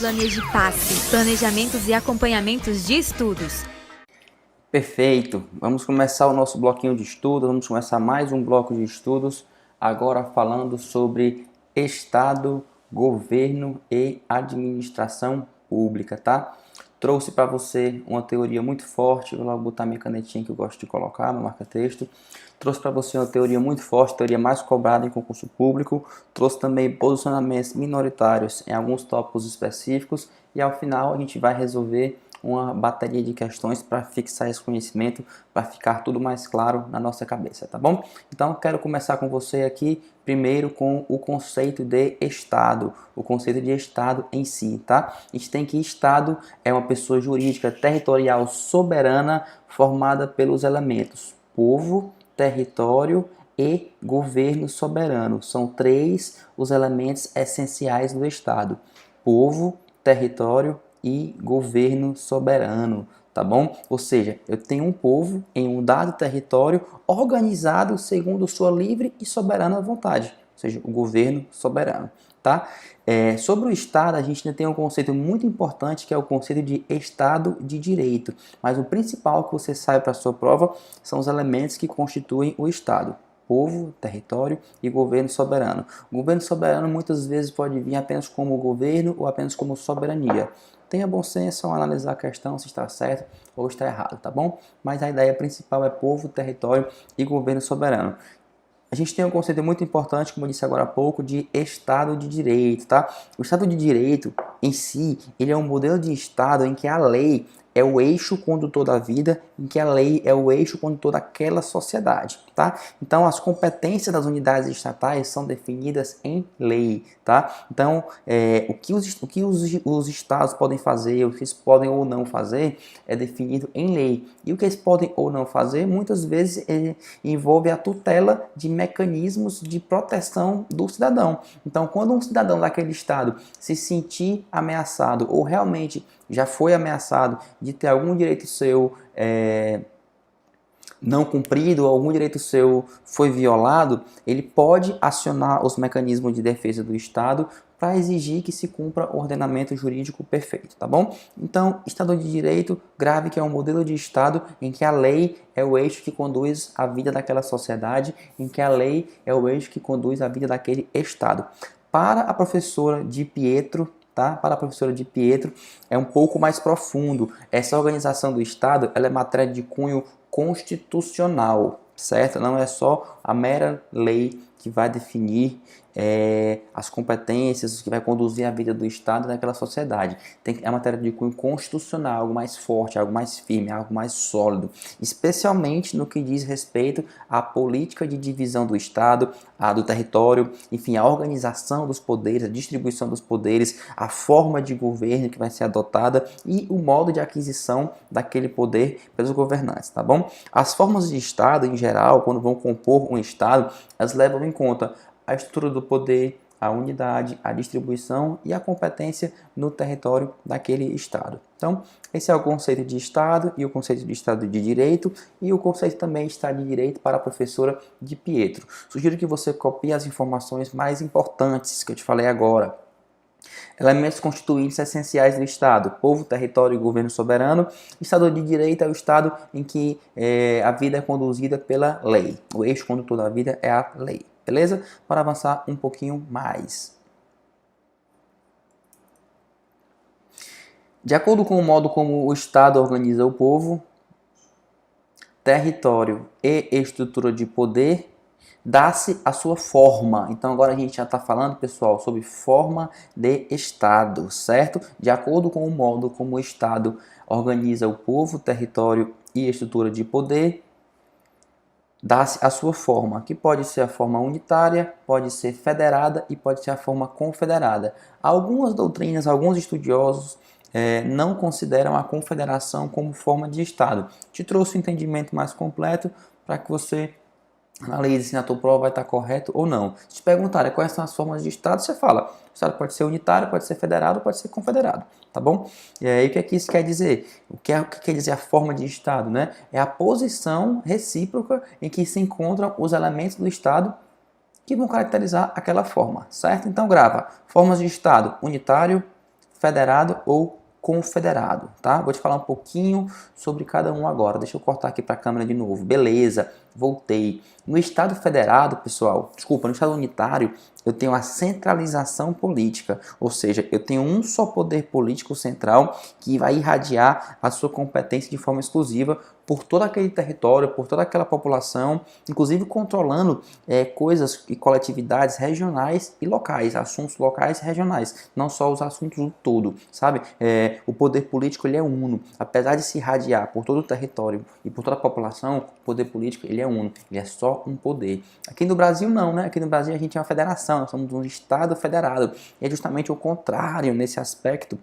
Planegipasse, planejamentos e acompanhamentos de estudos. Perfeito, vamos começar o nosso bloquinho de estudos, vamos começar mais um bloco de estudos, agora falando sobre Estado, Governo e Administração Pública, tá? Trouxe para você uma teoria muito forte, vou logo botar minha canetinha que eu gosto de colocar, meu marca-texto. Trouxe para você uma teoria muito forte, teoria mais cobrada em concurso público. Trouxe também posicionamentos minoritários em alguns tópicos específicos. E ao final a gente vai resolver uma bateria de questões para fixar esse conhecimento, para ficar tudo mais claro na nossa cabeça, tá bom? Então eu quero começar com você aqui, primeiro com o conceito de Estado, o conceito de Estado em si, tá? A gente tem que Estado é uma pessoa jurídica territorial soberana formada pelos elementos povo, território e governo soberano. São três os elementos essenciais do Estado: povo, território e governo soberano, tá bom? Ou seja, eu tenho um povo em um dado território organizado segundo sua livre e soberana vontade, ou seja, o governo soberano, tá? Sobre o Estado, a gente ainda tem um conceito muito importante que é o conceito de Estado de Direito, mas o principal que você sai para a sua prova são os elementos que constituem o Estado: povo, território e governo soberano. O governo soberano muitas vezes pode vir apenas como governo ou apenas como soberania. Tenha bom senso ao analisar a questão se está certo ou está errado, tá bom? Mas a ideia principal é povo, território e governo soberano. A gente tem um conceito muito importante, como eu disse agora há pouco, de Estado de Direito, tá? O Estado de Direito, em si, ele é um modelo de Estado em que a lei é o eixo condutor da vida, em que a lei é o eixo condutor daquela sociedade, tá? Então, as competências das unidades estatais são definidas em lei, tá? Então, o que os estados podem fazer, o que eles podem ou não fazer, é definido em lei. E o que eles podem ou não fazer, muitas vezes, envolve a tutela de mecanismos de proteção do cidadão. Então, quando um cidadão daquele estado se sentir ameaçado ou realmente já foi ameaçado de ter algum direito seu não cumprido, algum direito seu foi violado, ele pode acionar os mecanismos de defesa do Estado para exigir que se cumpra o ordenamento jurídico perfeito, tá bom? Então, Estado de Direito, grave que é um modelo de Estado em que a lei é o eixo que conduz a vida daquela sociedade, em que a lei é o eixo que conduz a vida daquele Estado. Para a professora de Pietro, tá? Para a professora de Pietro, é um pouco mais profundo. Essa organização do Estado, ela é matéria de cunho constitucional, certo? Não é só a mera lei que vai definir as competências, que vai conduzir a vida do Estado e daquela sociedade. É uma matéria de cunho constitucional, algo mais forte, algo mais firme, algo mais sólido, especialmente no que diz respeito à política de divisão do Estado, do território, enfim, a organização dos poderes, a distribuição dos poderes, a forma de governo que vai ser adotada e o modo de aquisição daquele poder pelos governantes, tá bom? As formas de Estado, em geral, quando vão compor um Estado, elas levam em conta a estrutura do poder, a unidade, a distribuição e a competência no território daquele Estado. Então, esse é o conceito de Estado e o conceito de Estado de Direito e o conceito também de Estado de Direito para a professora de Pietro. Sugiro que você copie as informações mais importantes que eu te falei agora. Elementos constituintes essenciais do Estado: povo, território e governo soberano. Estado de Direito é o Estado em que a vida é conduzida pela lei. O eixo condutor da vida é a lei. Beleza? Para avançar um pouquinho mais. De acordo com o modo como o Estado organiza o povo, território e estrutura de poder, dá-se a sua forma. Então agora a gente já está falando, pessoal, sobre forma de Estado, certo? De acordo com o modo como o Estado organiza o povo, território e estrutura de poder, dá-se a sua forma, que pode ser a forma unitária, pode ser federada e pode ser a forma confederada. Algumas doutrinas, alguns estudiosos não consideram a confederação como forma de Estado. Te trouxe um entendimento mais completo para que você analise se na tua prova vai estar correto ou não. Se te perguntarem quais são as formas de Estado, você fala: o Estado pode ser unitário, pode ser federado, pode ser confederado, tá bom? E aí o que é que isso quer dizer? O que quer dizer a forma de Estado, né? É a posição recíproca em que se encontram os elementos do Estado que vão caracterizar aquela forma, certo? Então grava: formas de Estado: unitário, federado ou confederado, tá? Vou te falar um pouquinho sobre cada um agora. Deixa eu cortar aqui para a câmera de novo. Beleza, voltei. No Estado federado, pessoal, desculpa, no Estado unitário, eu tenho a centralização política, ou seja, eu tenho um só poder político central que vai irradiar a sua competência de forma exclusiva por todo aquele território, por toda aquela população, inclusive controlando coisas e coletividades regionais e locais, assuntos locais e regionais, não só os assuntos do todo, sabe? O poder político ele é uno, apesar de se irradiar por todo o território e por toda a população, o poder político ele é uno, ele é só um poder. Aqui no Brasil não, né? Aqui no Brasil a gente é uma federação, nós somos um Estado federado, e é justamente o contrário nesse aspecto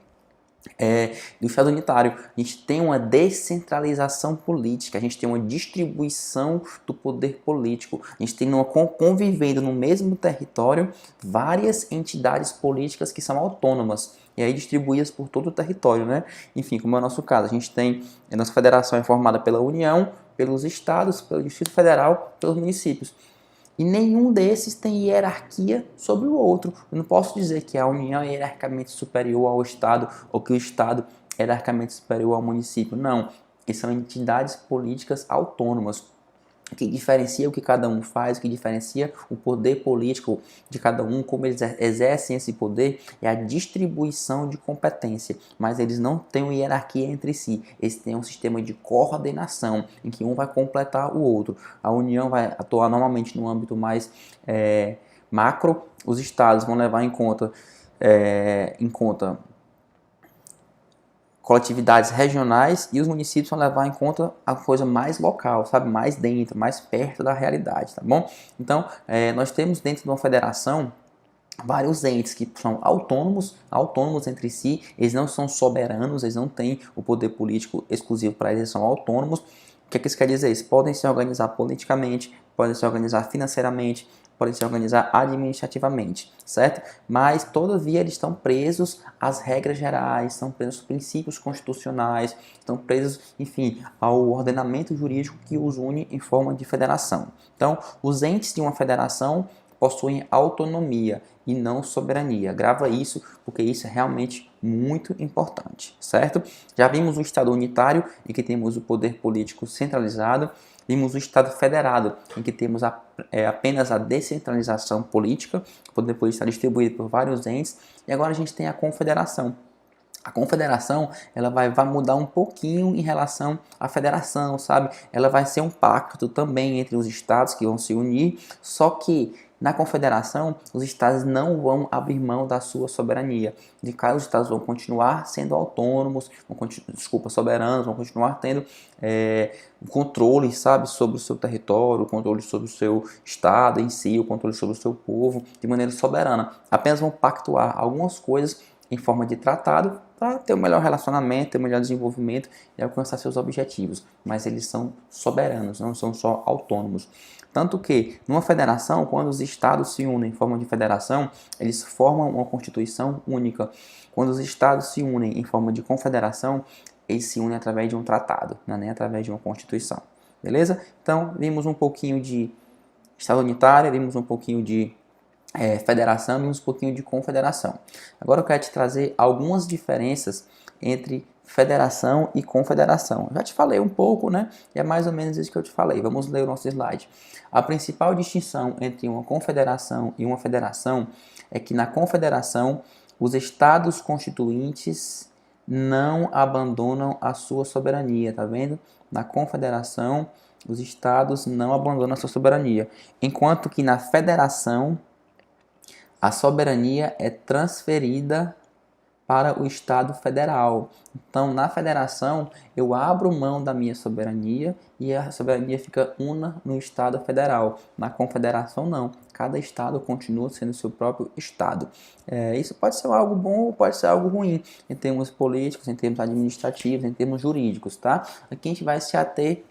do Estado unitário. A gente tem uma descentralização política, a gente tem uma distribuição do poder político, a gente tem convivendo no mesmo território várias entidades políticas que são autônomas e aí distribuídas por todo o território, né? Enfim, como é o nosso caso, a gente tem a nossa federação é formada pela União, pelos estados, pelo Distrito Federal, pelos municípios. E nenhum desses tem hierarquia sobre o outro. Eu não posso dizer que a União é hierarquicamente superior ao Estado ou que o Estado é hierarquicamente superior ao município. Não, eles são entidades políticas autônomas. O que diferencia o que cada um faz, o que diferencia o poder político de cada um, como eles exercem esse poder, é a distribuição de competência. Mas eles não têm uma hierarquia entre si, eles têm um sistema de coordenação, em que um vai completar o outro. A União vai atuar normalmente no âmbito mais macro, os estados vão levar em conta coletividades regionais e os municípios vão levar em conta a coisa mais local, sabe? Mais dentro, mais perto da realidade, tá bom? Então, nós temos dentro de uma federação vários entes que são autônomos entre si, eles não são soberanos, eles não têm o poder político exclusivo para eles, são autônomos. O que é que isso quer dizer? Eles podem se organizar politicamente, podem se organizar financeiramente, podem se organizar administrativamente, certo? Mas, todavia, eles estão presos às regras gerais, estão presos aos princípios constitucionais, estão presos, enfim, ao ordenamento jurídico que os une em forma de federação. Então, os entes de uma federação possuem autonomia e não soberania. Grava isso, porque isso é realmente muito importante, certo? Já vimos o Estado unitário, em que temos o poder político centralizado. Vimos o Estado federado, em que temos apenas a descentralização política, o poder político está distribuído por vários entes. E agora a gente tem a confederação. A confederação ela vai mudar um pouquinho em relação à federação, sabe? Ela vai ser um pacto também entre os estados que vão se unir, só que na confederação, os estados não vão abrir mão da sua soberania. De cá, os estados vão continuar sendo autônomos, soberanos, vão continuar tendo controle, sabe, sobre o seu território, o controle sobre o seu estado em si, o controle sobre o seu povo, de maneira soberana. Apenas vão pactuar algumas coisas em forma de tratado para ter um melhor relacionamento, ter um melhor desenvolvimento e alcançar seus objetivos. Mas eles são soberanos, não são só autônomos. Tanto que, numa federação, quando os estados se unem em forma de federação, eles formam uma constituição única. Quando os estados se unem em forma de confederação, eles se unem através de um tratado, não é nem através de uma constituição. Beleza? Então, vimos um pouquinho de estado unitário, vimos um pouquinho de federação e um pouquinho de confederação. Agora eu quero te trazer algumas diferenças entre federação e confederação. Já te falei um pouco, né? E é mais ou menos isso que eu te falei. Vamos ler o nosso slide. A principal distinção entre uma confederação e uma federação é que na confederação os estados constituintes não abandonam a sua soberania, tá vendo? Na confederação os estados não abandonam a sua soberania, enquanto que na federação a soberania é transferida para o Estado federal. Então, na federação, eu abro mão da minha soberania e a soberania fica una no Estado federal. Na confederação, não. Cada Estado continua sendo seu próprio Estado. Isso pode ser algo bom ou pode ser algo ruim, em termos políticos, em termos administrativos, em termos jurídicos, tá? Aqui a gente vai se ater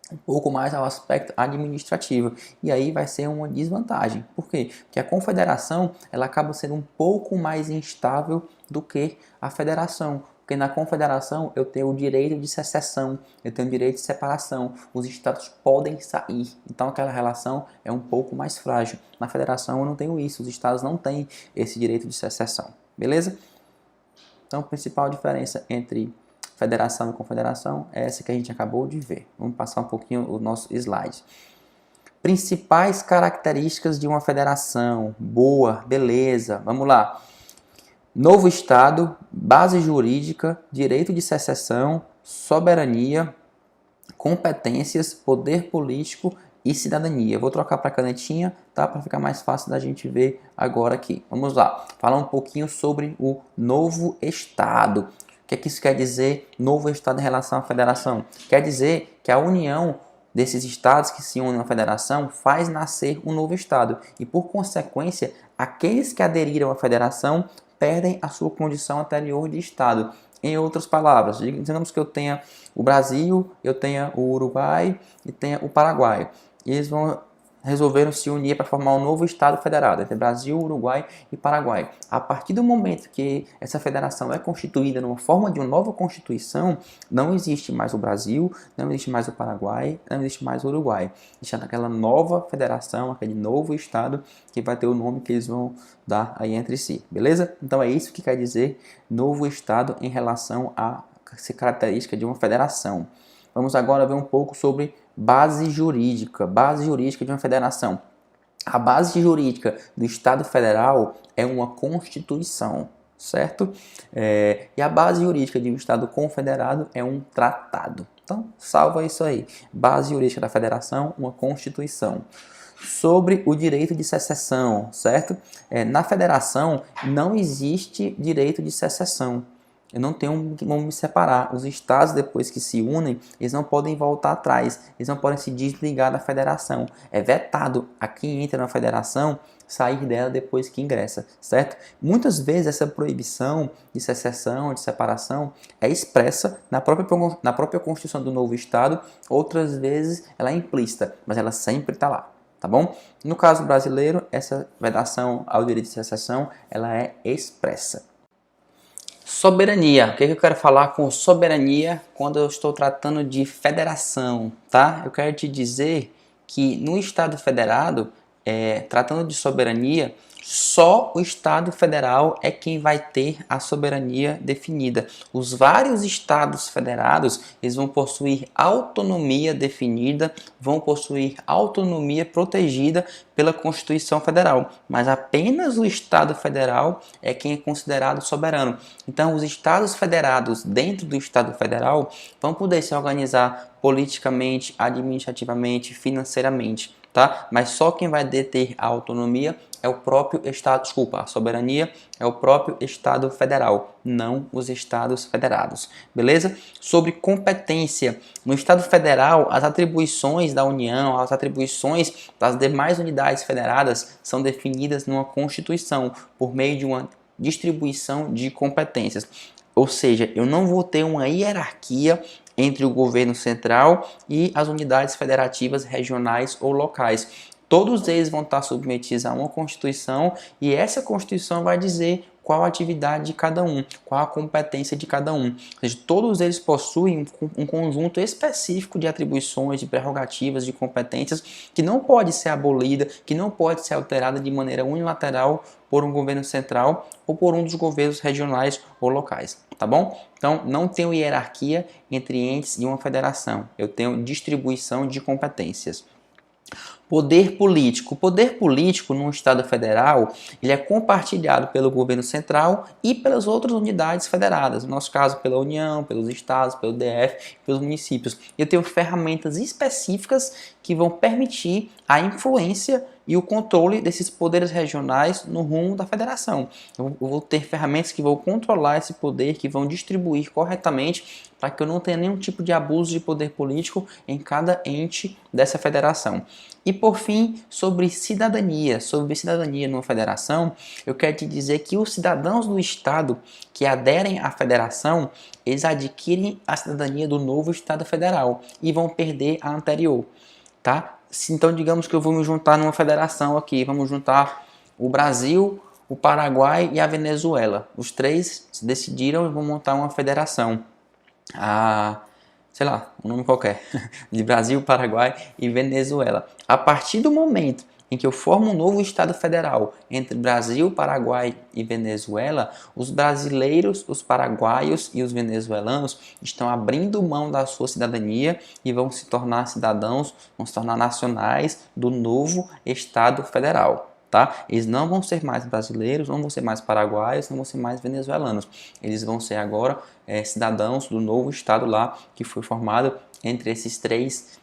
um pouco mais ao aspecto administrativo. E aí vai ser uma desvantagem. Por quê? Porque a confederação ela acaba sendo um pouco mais instável do que a federação. Porque na confederação eu tenho o direito de secessão, eu tenho o direito de separação, os estados podem sair. Então aquela relação é um pouco mais frágil. Na federação eu não tenho isso, os estados não têm esse direito de secessão. Beleza? Então, a principal diferença entre federação e confederação é essa que a gente acabou de ver. Vamos passar um pouquinho o nosso slide. Principais características de uma federação. Boa, beleza, vamos lá. Novo Estado, base jurídica, direito de secessão, soberania, competências, poder político e cidadania. Eu vou trocar para a canetinha, tá? Para ficar mais fácil da gente ver agora aqui. Vamos lá, falar um pouquinho sobre o novo Estado. O que é que isso quer dizer, novo Estado em relação à federação? Quer dizer que a união desses estados que se unem à federação faz nascer um novo Estado. E, por consequência, aqueles que aderiram à federação perdem a sua condição anterior de Estado. Em outras palavras, digamos que eu tenha o Brasil, eu tenha o Uruguai e tenha o Paraguai. E eles resolveram se unir para formar um novo Estado federado entre Brasil, Uruguai e Paraguai. A partir do momento que essa federação é constituída numa forma de uma nova Constituição, não existe mais o Brasil, não existe mais o Paraguai, não existe mais o Uruguai. Existe aquela nova federação, aquele novo Estado que vai ter o nome que eles vão dar aí entre si, beleza? Então é isso que quer dizer novo Estado em relação a essa característica de uma federação. Vamos agora ver um pouco sobre base jurídica de uma federação. A base jurídica do Estado Federal é uma Constituição, certo? E a base jurídica de um Estado confederado é um tratado. Então, salva isso aí. Base jurídica da federação, uma Constituição. Sobre o direito de secessão, certo? Na federação não existe direito de secessão. Eu não tenho como me separar. Os estados, depois que se unem, eles não podem voltar atrás. Eles não podem se desligar da federação. É vetado a quem entra na federação sair dela depois que ingressa, certo? Muitas vezes essa proibição de secessão, de separação, é expressa na própria Constituição do novo Estado. Outras vezes ela é implícita, mas ela sempre está lá. Tá bom? No caso brasileiro, essa vedação ao direito de secessão, ela é expressa. Soberania. O que eu quero falar com soberania quando eu estou tratando de federação, tá? Eu quero te dizer que no Estado federado, tratando de soberania, só o Estado federal é quem vai ter a soberania definida. Os vários estados federados, eles vão possuir autonomia definida, vão possuir autonomia protegida pela Constituição Federal, mas apenas o Estado federal é quem é considerado soberano. Então, os estados federados dentro do Estado federal vão poder se organizar politicamente, administrativamente, financeiramente, tá? Mas só quem vai deter a autonomia é o próprio Estado, a soberania é o próprio Estado federal, não os estados federados, beleza? Sobre competência, no Estado federal, as atribuições da União, as atribuições das demais unidades federadas são definidas numa Constituição, por meio de uma distribuição de competências. Ou seja, eu não vou ter uma hierarquia entre o governo central e as unidades federativas regionais ou locais. Todos eles vão estar submetidos a uma Constituição e essa Constituição vai dizer qual a atividade de cada um, qual a competência de cada um. Ou seja, todos eles possuem um conjunto específico de atribuições, de prerrogativas, de competências que não pode ser abolida, que não pode ser alterada de maneira unilateral por um governo central ou por um dos governos regionais ou locais, tá bom? Então, não tenho hierarquia entre entes de uma federação, eu tenho distribuição de competências. Poder político. O poder político num Estado federal, ele é compartilhado pelo governo central e pelas outras unidades federadas. No nosso caso, pela União, pelos estados, pelo DF, pelos municípios. Eu tenho ferramentas específicas que vão permitir a influência e o controle desses poderes regionais no rumo da federação. Eu vou ter ferramentas que vão controlar esse poder, que vão distribuir corretamente para que eu não tenha nenhum tipo de abuso de poder político em cada ente dessa federação. E por fim, sobre cidadania numa federação, eu quero te dizer que os cidadãos do Estado que aderem à federação, eles adquirem a cidadania do novo Estado federal e vão perder a anterior, tá? Então, digamos que eu vou me juntar numa federação aqui, vamos juntar o Brasil, o Paraguai e a Venezuela. Os três decidiram e vão montar uma federação. Sei lá, um nome qualquer, de Brasil, Paraguai e Venezuela. A partir do momento em que eu formo um novo Estado federal entre Brasil, Paraguai e Venezuela, os brasileiros, os paraguaios e os venezuelanos estão abrindo mão da sua cidadania e vão se tornar cidadãos, vão se tornar nacionais do novo Estado federal. Tá? Eles não vão ser mais brasileiros, não vão ser mais paraguaios, não vão ser mais venezuelanos. Eles vão ser agora cidadãos do novo Estado lá que foi formado entre esses 3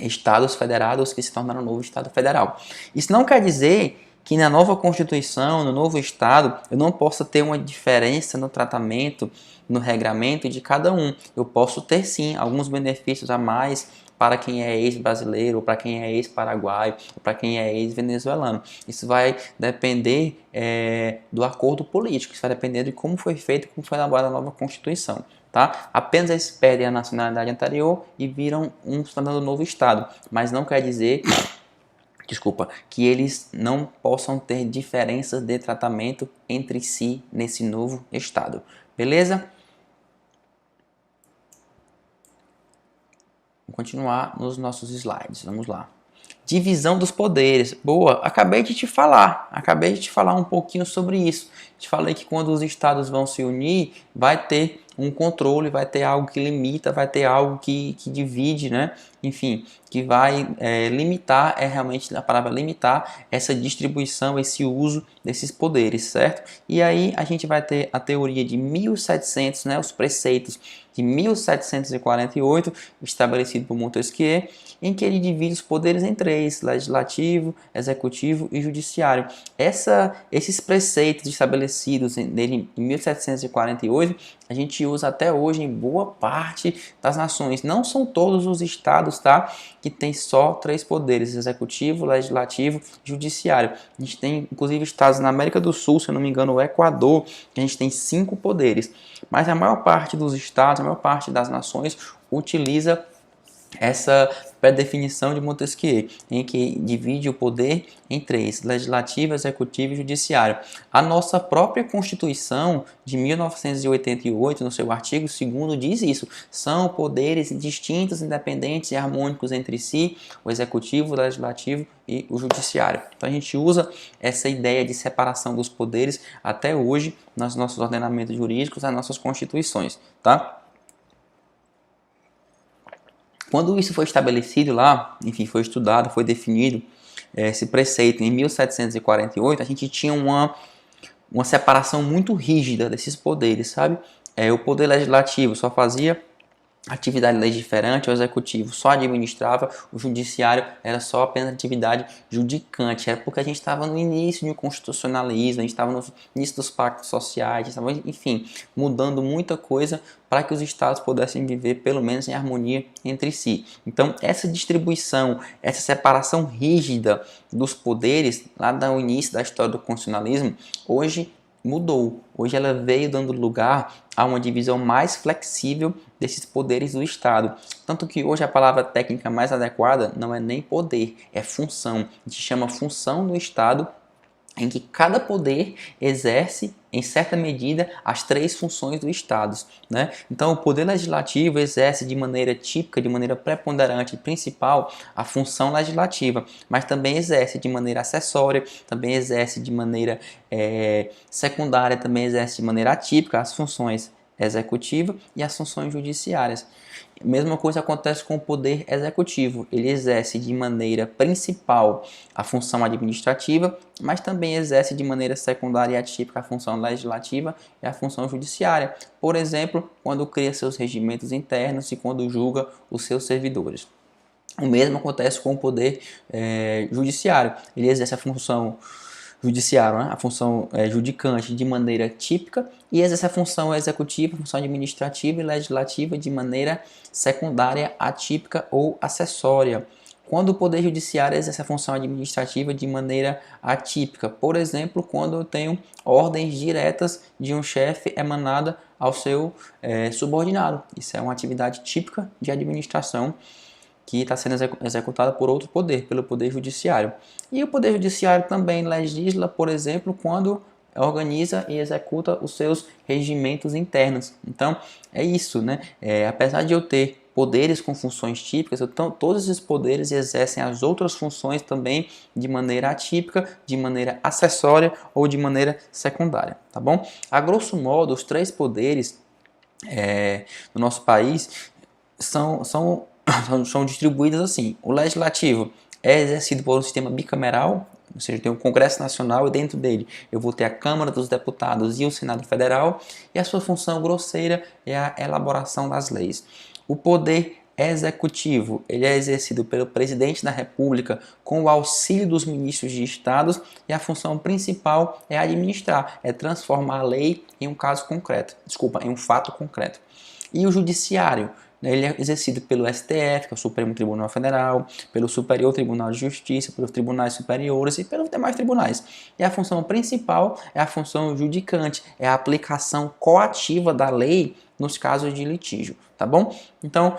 estados federados que se tornaram um novo Estado federal. Isso não quer dizer que na nova Constituição, no novo Estado, eu não possa ter uma diferença no tratamento, no regramento de cada um. Eu posso ter sim alguns benefícios a mais para quem é ex-brasileiro, ou para quem é ex-paraguaio, ou para quem é ex-venezuelano. Isso vai depender do acordo político, isso vai depender de como foi feito, como foi elaborada a nova Constituição. Tá? Apenas eles perdem a nacionalidade anterior e viram um cidadão do novo Estado, mas não quer dizer, que eles não possam ter diferenças de tratamento entre si nesse novo Estado. Beleza? Vamos continuar nos nossos slides, vamos lá. Divisão dos poderes. Boa, acabei de te falar um pouquinho sobre isso. Te falei que quando os estados vão se unir, vai ter um controle, vai ter algo que limita, vai ter algo que divide, né? Enfim, que vai limitar, realmente a palavra limitar, essa distribuição, esse uso desses poderes, certo? E aí a gente vai ter a teoria de 1700, né? Os preceitos de 1748, estabelecido por Montesquieu, em que ele divide os poderes em 3, legislativo, executivo e judiciário. Esses preceitos estabelecidos nele em 1748, a gente usa até hoje em boa parte das nações. Não são todos os estados, tá, que tem só 3 poderes, executivo, legislativo e judiciário. A gente tem, inclusive, estados na América do Sul, se eu não me engano, o Equador, que a gente tem 5 poderes. Mas a maior parte dos estados, a maior parte das nações utiliza essa pré-definição de Montesquieu, em que divide o poder em 3, legislativo, executivo e judiciário. A nossa própria Constituição de 1988, no seu artigo 2º, diz isso. São poderes distintos, independentes e harmônicos entre si, o executivo, o legislativo e o judiciário. Então a gente usa essa ideia de separação dos poderes até hoje nos nossos ordenamentos jurídicos, nas nossas constituições, tá? Quando isso foi estabelecido lá, enfim, foi estudado, foi definido esse preceito em 1748, a gente tinha uma separação muito rígida desses poderes, sabe? O poder legislativo só fazia atividade legiferante, o executivo só administrava, o judiciário era só apenas atividade judicante. Era porque a gente estava no início de um constitucionalismo, a gente estava no início dos pactos sociais, estava, enfim, mudando muita coisa para que os estados pudessem viver pelo menos em harmonia entre si. Então, essa distribuição, essa separação rígida dos poderes lá do início da história do constitucionalismo, hoje mudou. Hoje ela veio dando lugar a uma divisão mais flexível desses poderes do Estado. Tanto que hoje a palavra técnica mais adequada não é nem poder, é função. A gente chama função do Estado, em que cada poder exerce, em certa medida, as 3 funções do Estado, né? Então, o poder legislativo exerce de maneira típica, de maneira preponderante e principal, a função legislativa, mas também exerce de maneira acessória, também exerce de maneira secundária, também exerce de maneira atípica as funções executiva e as funções judiciárias. A mesma coisa acontece com o poder executivo. Ele exerce de maneira principal a função administrativa, mas também exerce de maneira secundária e atípica a função legislativa e a função judiciária. Por exemplo, quando cria seus regimentos internos e quando julga os seus servidores. O mesmo acontece com o poder judiciário. Ele exerce a função judiciário, né? A função judicante de maneira típica e exerce a função executiva, função administrativa e legislativa de maneira secundária, atípica ou acessória. Quando o Poder Judiciário exerce a função administrativa de maneira atípica, por exemplo, quando eu tenho ordens diretas de um chefe emanada ao seu subordinado. Isso é uma atividade típica de administração que está sendo executada por outro poder, pelo Poder Judiciário. E o Poder Judiciário também legisla, por exemplo, quando organiza e executa os seus regimentos internos. Então, é isso, né? Apesar de eu ter poderes com funções típicas, então todos esses poderes exercem as outras funções também de maneira atípica, de maneira acessória ou de maneira secundária, tá bom? A grosso modo, os três poderes no nosso país são distribuídos assim. O legislativo é exercido por um sistema bicameral, ou seja, tem o Congresso Nacional e dentro dele eu vou ter a Câmara dos Deputados e o Senado Federal, e a sua função grosseira é a elaboração das leis. O poder executivo, ele é exercido pelo presidente da República com o auxílio dos ministros de estados, e a função principal é administrar, é transformar a lei em um caso concreto, em um fato concreto. E o judiciário, ele é exercido pelo STF, que é o Supremo Tribunal Federal, pelo Superior Tribunal de Justiça, pelos tribunais superiores e pelos demais tribunais. E a função principal é a função judicante, é a aplicação coativa da lei nos casos de litígio, tá bom? Então,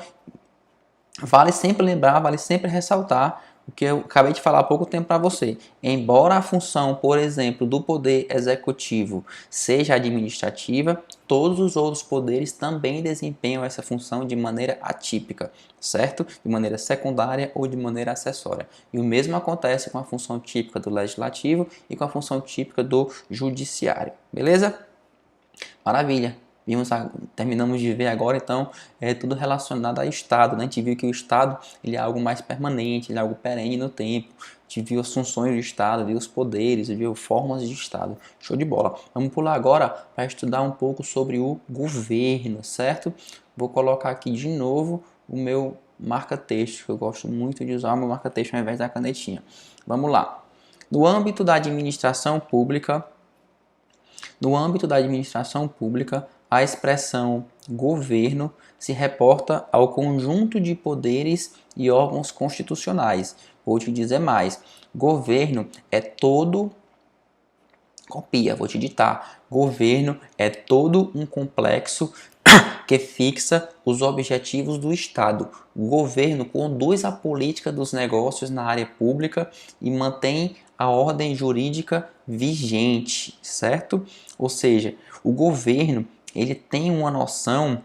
vale sempre lembrar, vale sempre ressaltar o que eu acabei de falar há pouco tempo para você. Embora a função, por exemplo, do poder executivo seja administrativa, todos os outros poderes também desempenham essa função de maneira atípica, certo? De maneira secundária ou de maneira acessória. E o mesmo acontece com a função típica do legislativo e com a função típica do judiciário. Beleza? Maravilha! Terminamos de ver agora, então, tudo relacionado ao Estado, né? A gente viu que o Estado ele é algo mais permanente, ele é algo perene no tempo. A gente viu as funções do Estado, viu os poderes, viu formas de Estado. Show de bola! Vamos pular agora para estudar um pouco sobre o governo, certo? Vou colocar aqui de novo o meu marca-texto, que eu gosto muito de usar o meu marca-texto ao invés da canetinha. Vamos lá! No âmbito da administração pública, a expressão governo se reporta ao conjunto de poderes e órgãos constitucionais. Vou te dizer mais. Governo é todo... vou te ditar. Governo é todo um complexo que fixa os objetivos do Estado. O governo conduz a política dos negócios na área pública e mantém a ordem jurídica vigente, certo? Ou seja, o governo ele tem uma noção,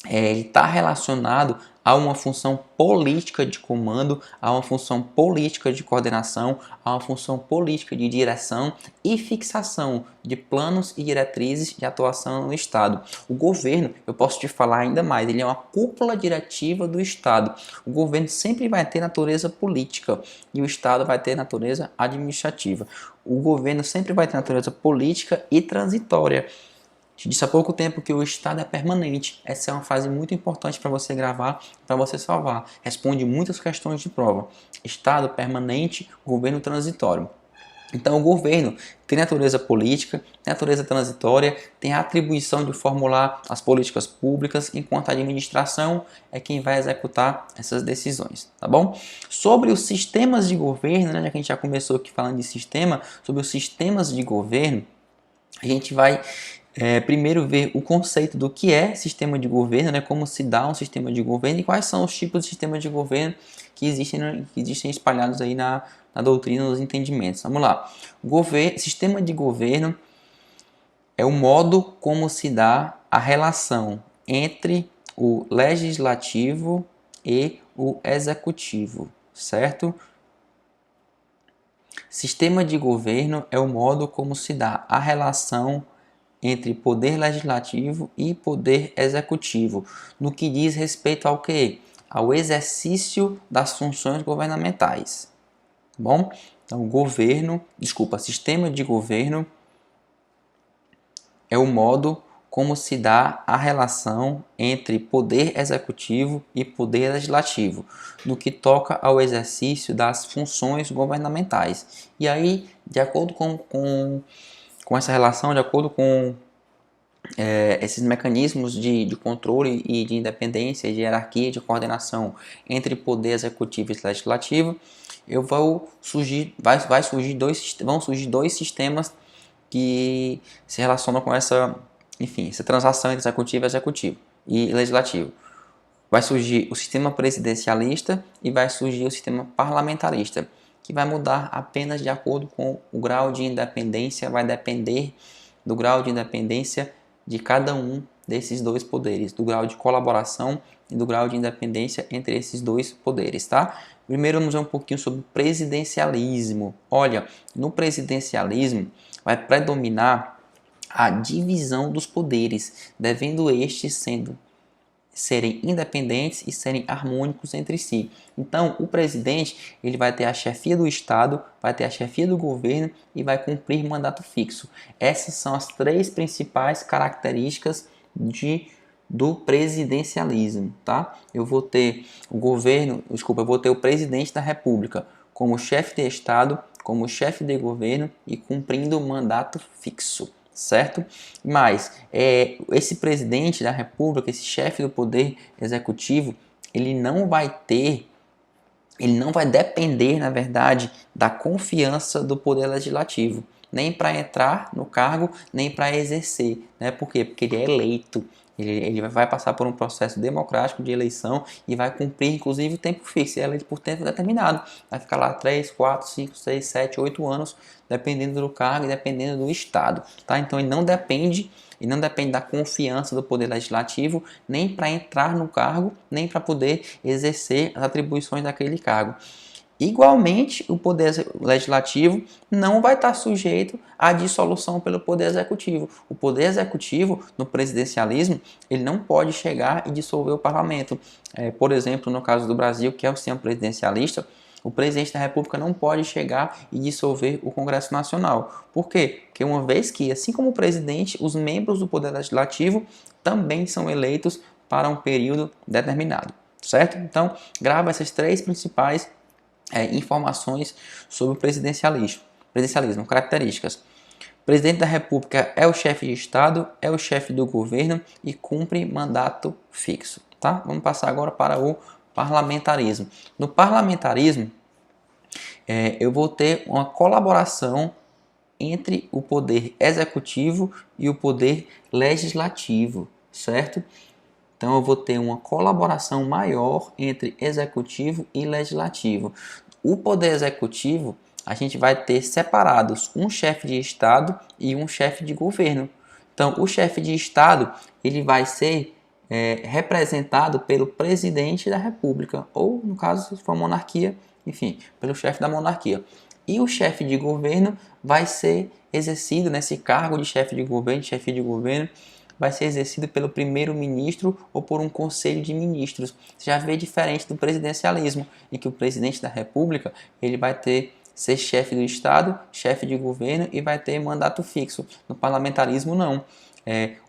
ele está relacionado a uma função política de comando, a uma função política de coordenação, a uma função política de direção e fixação de planos e diretrizes de atuação no Estado. O governo, eu posso te falar ainda mais, ele é uma cúpula diretiva do Estado. O governo sempre vai ter natureza política e o Estado vai ter natureza administrativa. O governo sempre vai ter natureza política e transitória. Te disse há pouco tempo que o Estado é permanente. Essa é uma frase muito importante para você gravar, para você salvar. Responde muitas questões de prova. Estado permanente, governo transitório. Então o governo tem natureza política, tem natureza transitória, tem a atribuição de formular as políticas públicas, enquanto a administração é quem vai executar essas decisões, tá bom? Sobre os sistemas de governo, né, já que a gente já começou aqui falando de sistema, sobre os sistemas de governo, a gente vai primeiro ver o conceito do que é sistema de governo, né, como se dá um sistema de governo e quais são os tipos de sistema de governo que existem espalhados aí na doutrina, nos entendimentos. Vamos lá. Sistema de governo é o modo como se dá a relação entre o legislativo e o executivo, certo? Sistema de governo é o modo como se dá a relação entre poder legislativo e poder executivo, no que diz respeito ao quê? Ao exercício das funções governamentais. Bom? Então, sistema de governo é o modo como se dá a relação entre poder executivo e poder legislativo, no que toca ao exercício das funções governamentais. E aí, de acordo com essa relação, de acordo com esses mecanismos de controle e de independência, de hierarquia, de coordenação entre poder executivo e legislativo, vão surgir dois sistemas que se relacionam com essa transação entre executivo e legislativo. Vai surgir o sistema presidencialista e vai surgir o sistema parlamentarista, que vai mudar apenas de acordo com o grau de independência, vai depender do grau de independência de cada um desses dois poderes, do grau de colaboração e do grau de independência entre esses dois poderes, tá? Primeiro vamos ver um pouquinho sobre presidencialismo. Olha, no presidencialismo vai predominar a divisão dos poderes, devendo estes serem independentes e serem harmônicos entre si. Então, o presidente ele vai ter a chefia do Estado, vai ter a chefia do governo e vai cumprir mandato fixo. Essas são as três principais características do presidencialismo, tá? Eu vou ter o presidente da República como chefe de Estado, como chefe de governo e cumprindo mandato fixo, certo? Mas esse presidente da República, esse chefe do poder executivo, ele não vai depender, na verdade, da confiança do poder legislativo, nem para entrar no cargo, nem para exercer, né? Por quê? Porque ele é eleito. Ele vai passar por um processo democrático de eleição e vai cumprir, inclusive, o tempo fixo. É eleito por tempo determinado. Vai ficar lá 3, 4, 5, 6, 7, 8 anos, dependendo do cargo e dependendo do estado. Tá? Então, ele não depende da confiança do poder legislativo, nem para entrar no cargo, nem para poder exercer as atribuições daquele cargo. Igualmente, o poder legislativo não vai estar sujeito à dissolução pelo poder executivo. O poder executivo, no presidencialismo, ele não pode chegar e dissolver o parlamento. Por exemplo, no caso do Brasil, que é o sistema presidencialista, o presidente da República não pode chegar e dissolver o Congresso Nacional. Por quê? Porque uma vez que, assim como o presidente, os membros do poder legislativo também são eleitos para um período determinado. Certo? Então, grava essas três principais informações sobre o presidencialismo, características. O presidente da República é o chefe de Estado, é o chefe do governo e cumpre mandato fixo. Tá? Vamos passar agora para o parlamentarismo. No parlamentarismo, eu vou ter uma colaboração entre o poder executivo e o poder legislativo, certo? Então, eu vou ter uma colaboração maior entre executivo e legislativo. O poder executivo, a gente vai ter separados um chefe de Estado e um chefe de governo. Então, o chefe de Estado ele vai ser representado pelo presidente da República, ou, no caso, se for monarquia, enfim, pelo chefe da monarquia. E o chefe de governo vai ser exercido nesse cargo de chefe de governo, vai ser exercido pelo primeiro-ministro ou por um conselho de ministros. Você já vê diferente do presidencialismo, em que o presidente da República ele vai ser chefe do Estado, chefe de governo e vai ter mandato fixo. No parlamentarismo, não.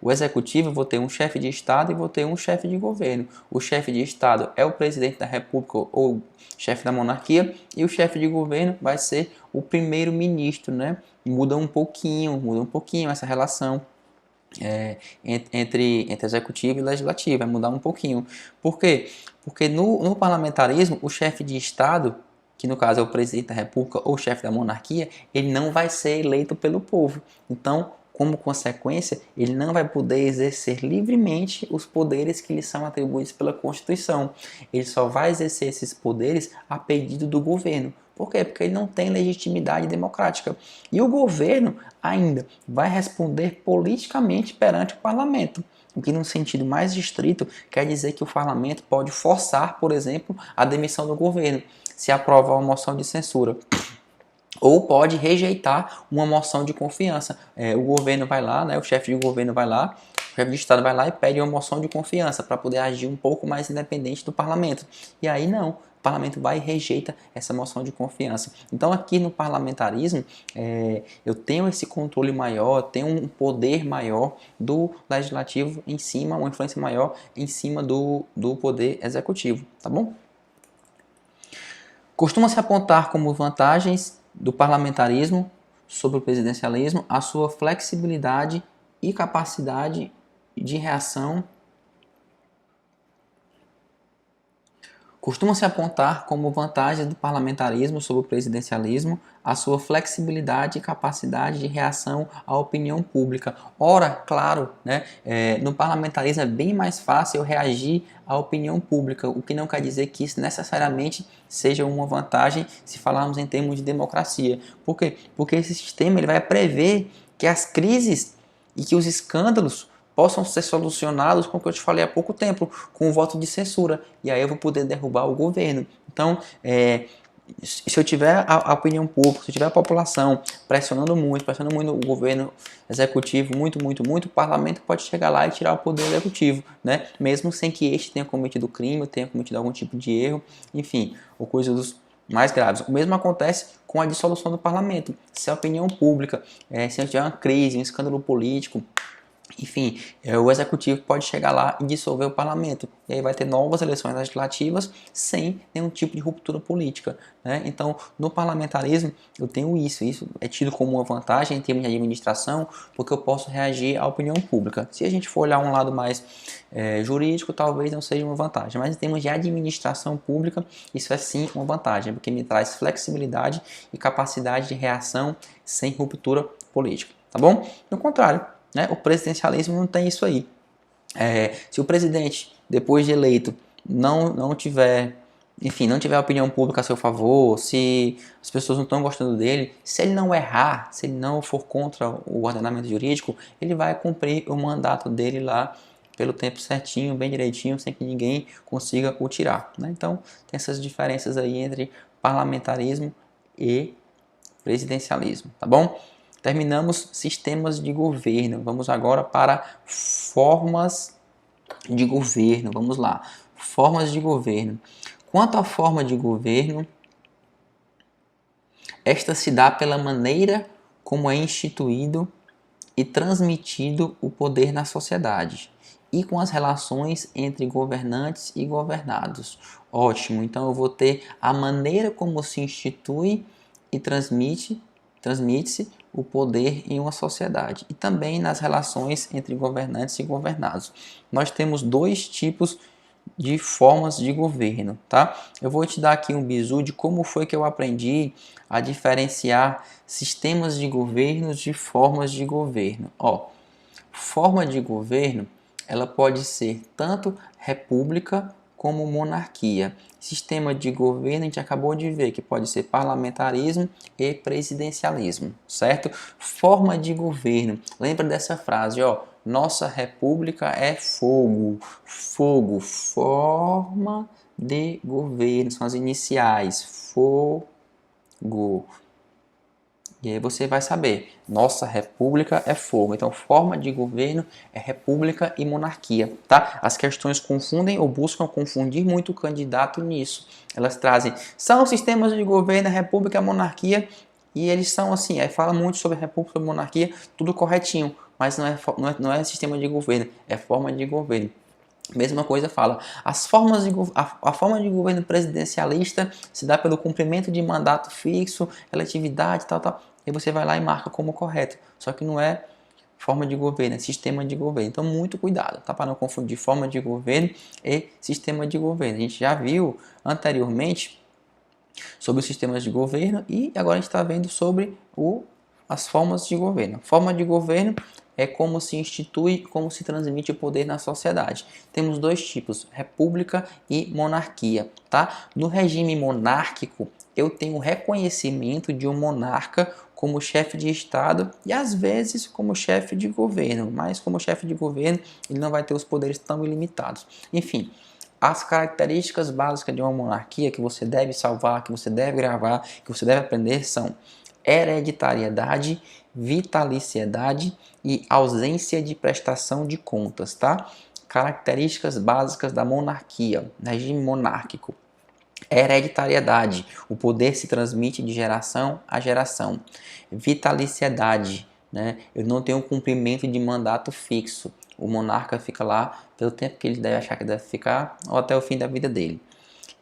O executivo, eu vou ter um chefe de Estado e vou ter um chefe de governo. O chefe de Estado é o presidente da República ou chefe da monarquia e o chefe de governo vai ser o primeiro-ministro, né? Muda um pouquinho essa relação. Entre executivo e legislativo, vai mudar um pouquinho. Por quê? Porque no parlamentarismo, o chefe de Estado, que no caso é o presidente da República ou o chefe da monarquia, ele não vai ser eleito pelo povo. Então, como consequência, ele não vai poder exercer livremente os poderes que lhe são atribuídos pela Constituição. Ele só vai exercer esses poderes a pedido do governo. Por quê? Porque ele não tem legitimidade democrática. E o governo ainda vai responder politicamente perante o parlamento. O que, num sentido mais estrito, quer dizer que o parlamento pode forçar, por exemplo, a demissão do governo, se aprovar uma moção de censura. Ou pode rejeitar uma moção de confiança. O governo vai lá, né, o chefe de governo vai lá, o chefe de Estado vai lá e pede uma moção de confiança para poder agir um pouco mais independente do parlamento. E aí não, o parlamento vai e rejeita essa moção de confiança. Então aqui no parlamentarismo, eu tenho esse controle maior, tenho um poder maior do legislativo em cima, uma influência maior em cima do poder executivo, tá bom? Costuma-se apontar como vantagens do parlamentarismo sobre o presidencialismo a sua flexibilidade e capacidade de reação. Costuma-se apontar como vantagens do parlamentarismo sobre o presidencialismo a sua flexibilidade e capacidade de reação à opinião pública. Ora, claro, né, no parlamentarismo é bem mais fácil eu reagir à opinião pública, o que não quer dizer que isso necessariamente seja uma vantagem se falarmos em termos de democracia. Por quê? Porque esse sistema ele vai prever que as crises e que os escândalos possam ser solucionados com o que eu te falei há pouco tempo, com o voto de censura. E aí eu vou poder derrubar o governo. Então, se eu tiver a opinião pública, se eu tiver a população pressionando muito o governo executivo, muito, o parlamento pode chegar lá e tirar o poder executivo, né? Mesmo sem que este tenha cometido crime, tenha cometido algum tipo de erro, enfim, ou coisas mais graves. O mesmo acontece com a dissolução do parlamento. Se a opinião pública, se tiver uma crise, um escândalo político, enfim, o executivo pode chegar lá e dissolver o parlamento. E aí vai ter novas eleições legislativas sem nenhum tipo de ruptura política, né? Então, no parlamentarismo, eu tenho isso. Isso é tido como uma vantagem em termos de administração, porque eu posso reagir à opinião pública. Se a gente for olhar um lado mais jurídico, talvez não seja uma vantagem. Mas em termos de administração pública, isso é sim uma vantagem, porque me traz flexibilidade e capacidade de reação sem ruptura política, tá bom? No contrário, né? O presidencialismo não tem isso aí. Se o presidente, depois de eleito, não tiver opinião pública a seu favor, se as pessoas não estão gostando dele, se ele não errar, se ele não for contra o ordenamento jurídico, ele vai cumprir o mandato dele lá pelo tempo certinho, bem direitinho, sem que ninguém consiga o tirar, né? Então, tem essas diferenças aí entre parlamentarismo e presidencialismo, tá bom? Terminamos sistemas de governo. Vamos agora para formas de governo. Vamos lá. Formas de governo. Quanto à forma de governo, esta se dá pela maneira como é instituído e transmitido o poder na sociedade e com as relações entre governantes e governados. Ótimo, então eu vou ter a maneira como se institui e transmite-se o poder em uma sociedade e também nas relações entre governantes e governados. Nós temos dois tipos de formas de governo, tá? Eu vou te dar aqui um bizu de como foi que eu aprendi a diferenciar sistemas de governos de formas de governo. Forma de governo, ela pode ser tanto república como monarquia. Sistema de governo, a gente acabou de ver que pode ser parlamentarismo e presidencialismo, certo? Forma de governo, lembra dessa frase, nossa república é fogo. Fogo, forma de governo, são as iniciais, fogo. E aí você vai saber, nossa república é fogo. Então, forma de governo é república e monarquia, tá? As questões confundem ou buscam confundir muito o candidato nisso. Elas trazem, são sistemas de governo, república e monarquia, e eles são assim, fala muito sobre república e monarquia, tudo corretinho, mas não é sistema de governo, é forma de governo. Mesma coisa fala, a forma de governo presidencialista se dá pelo cumprimento de mandato fixo, eletividade, tal, e você vai lá e marca como correto. Só que não é forma de governo, é sistema de governo. Então, muito cuidado, tá? Para não confundir forma de governo e sistema de governo. A gente já viu anteriormente sobre os sistemas de governo e agora a gente está vendo sobre as formas de governo. Forma de governo é como se institui, como se transmite o poder na sociedade. Temos dois tipos, república e monarquia, tá? No regime monárquico, eu tenho reconhecimento de um monarca como chefe de Estado e às vezes como chefe de governo, mas como chefe de governo ele não vai ter os poderes tão ilimitados. Enfim, as características básicas de uma monarquia que você deve salvar, que você deve gravar, que você deve aprender são hereditariedade, vitaliciedade e ausência de prestação de contas, tá? Características básicas da monarquia, regime monárquico. Hereditariedade, o poder se transmite de geração a geração. Vitaliciedade, né? Eu não tenho cumprimento de mandato fixo. O monarca fica lá pelo tempo que ele deve achar que deve ficar ou até o fim da vida dele.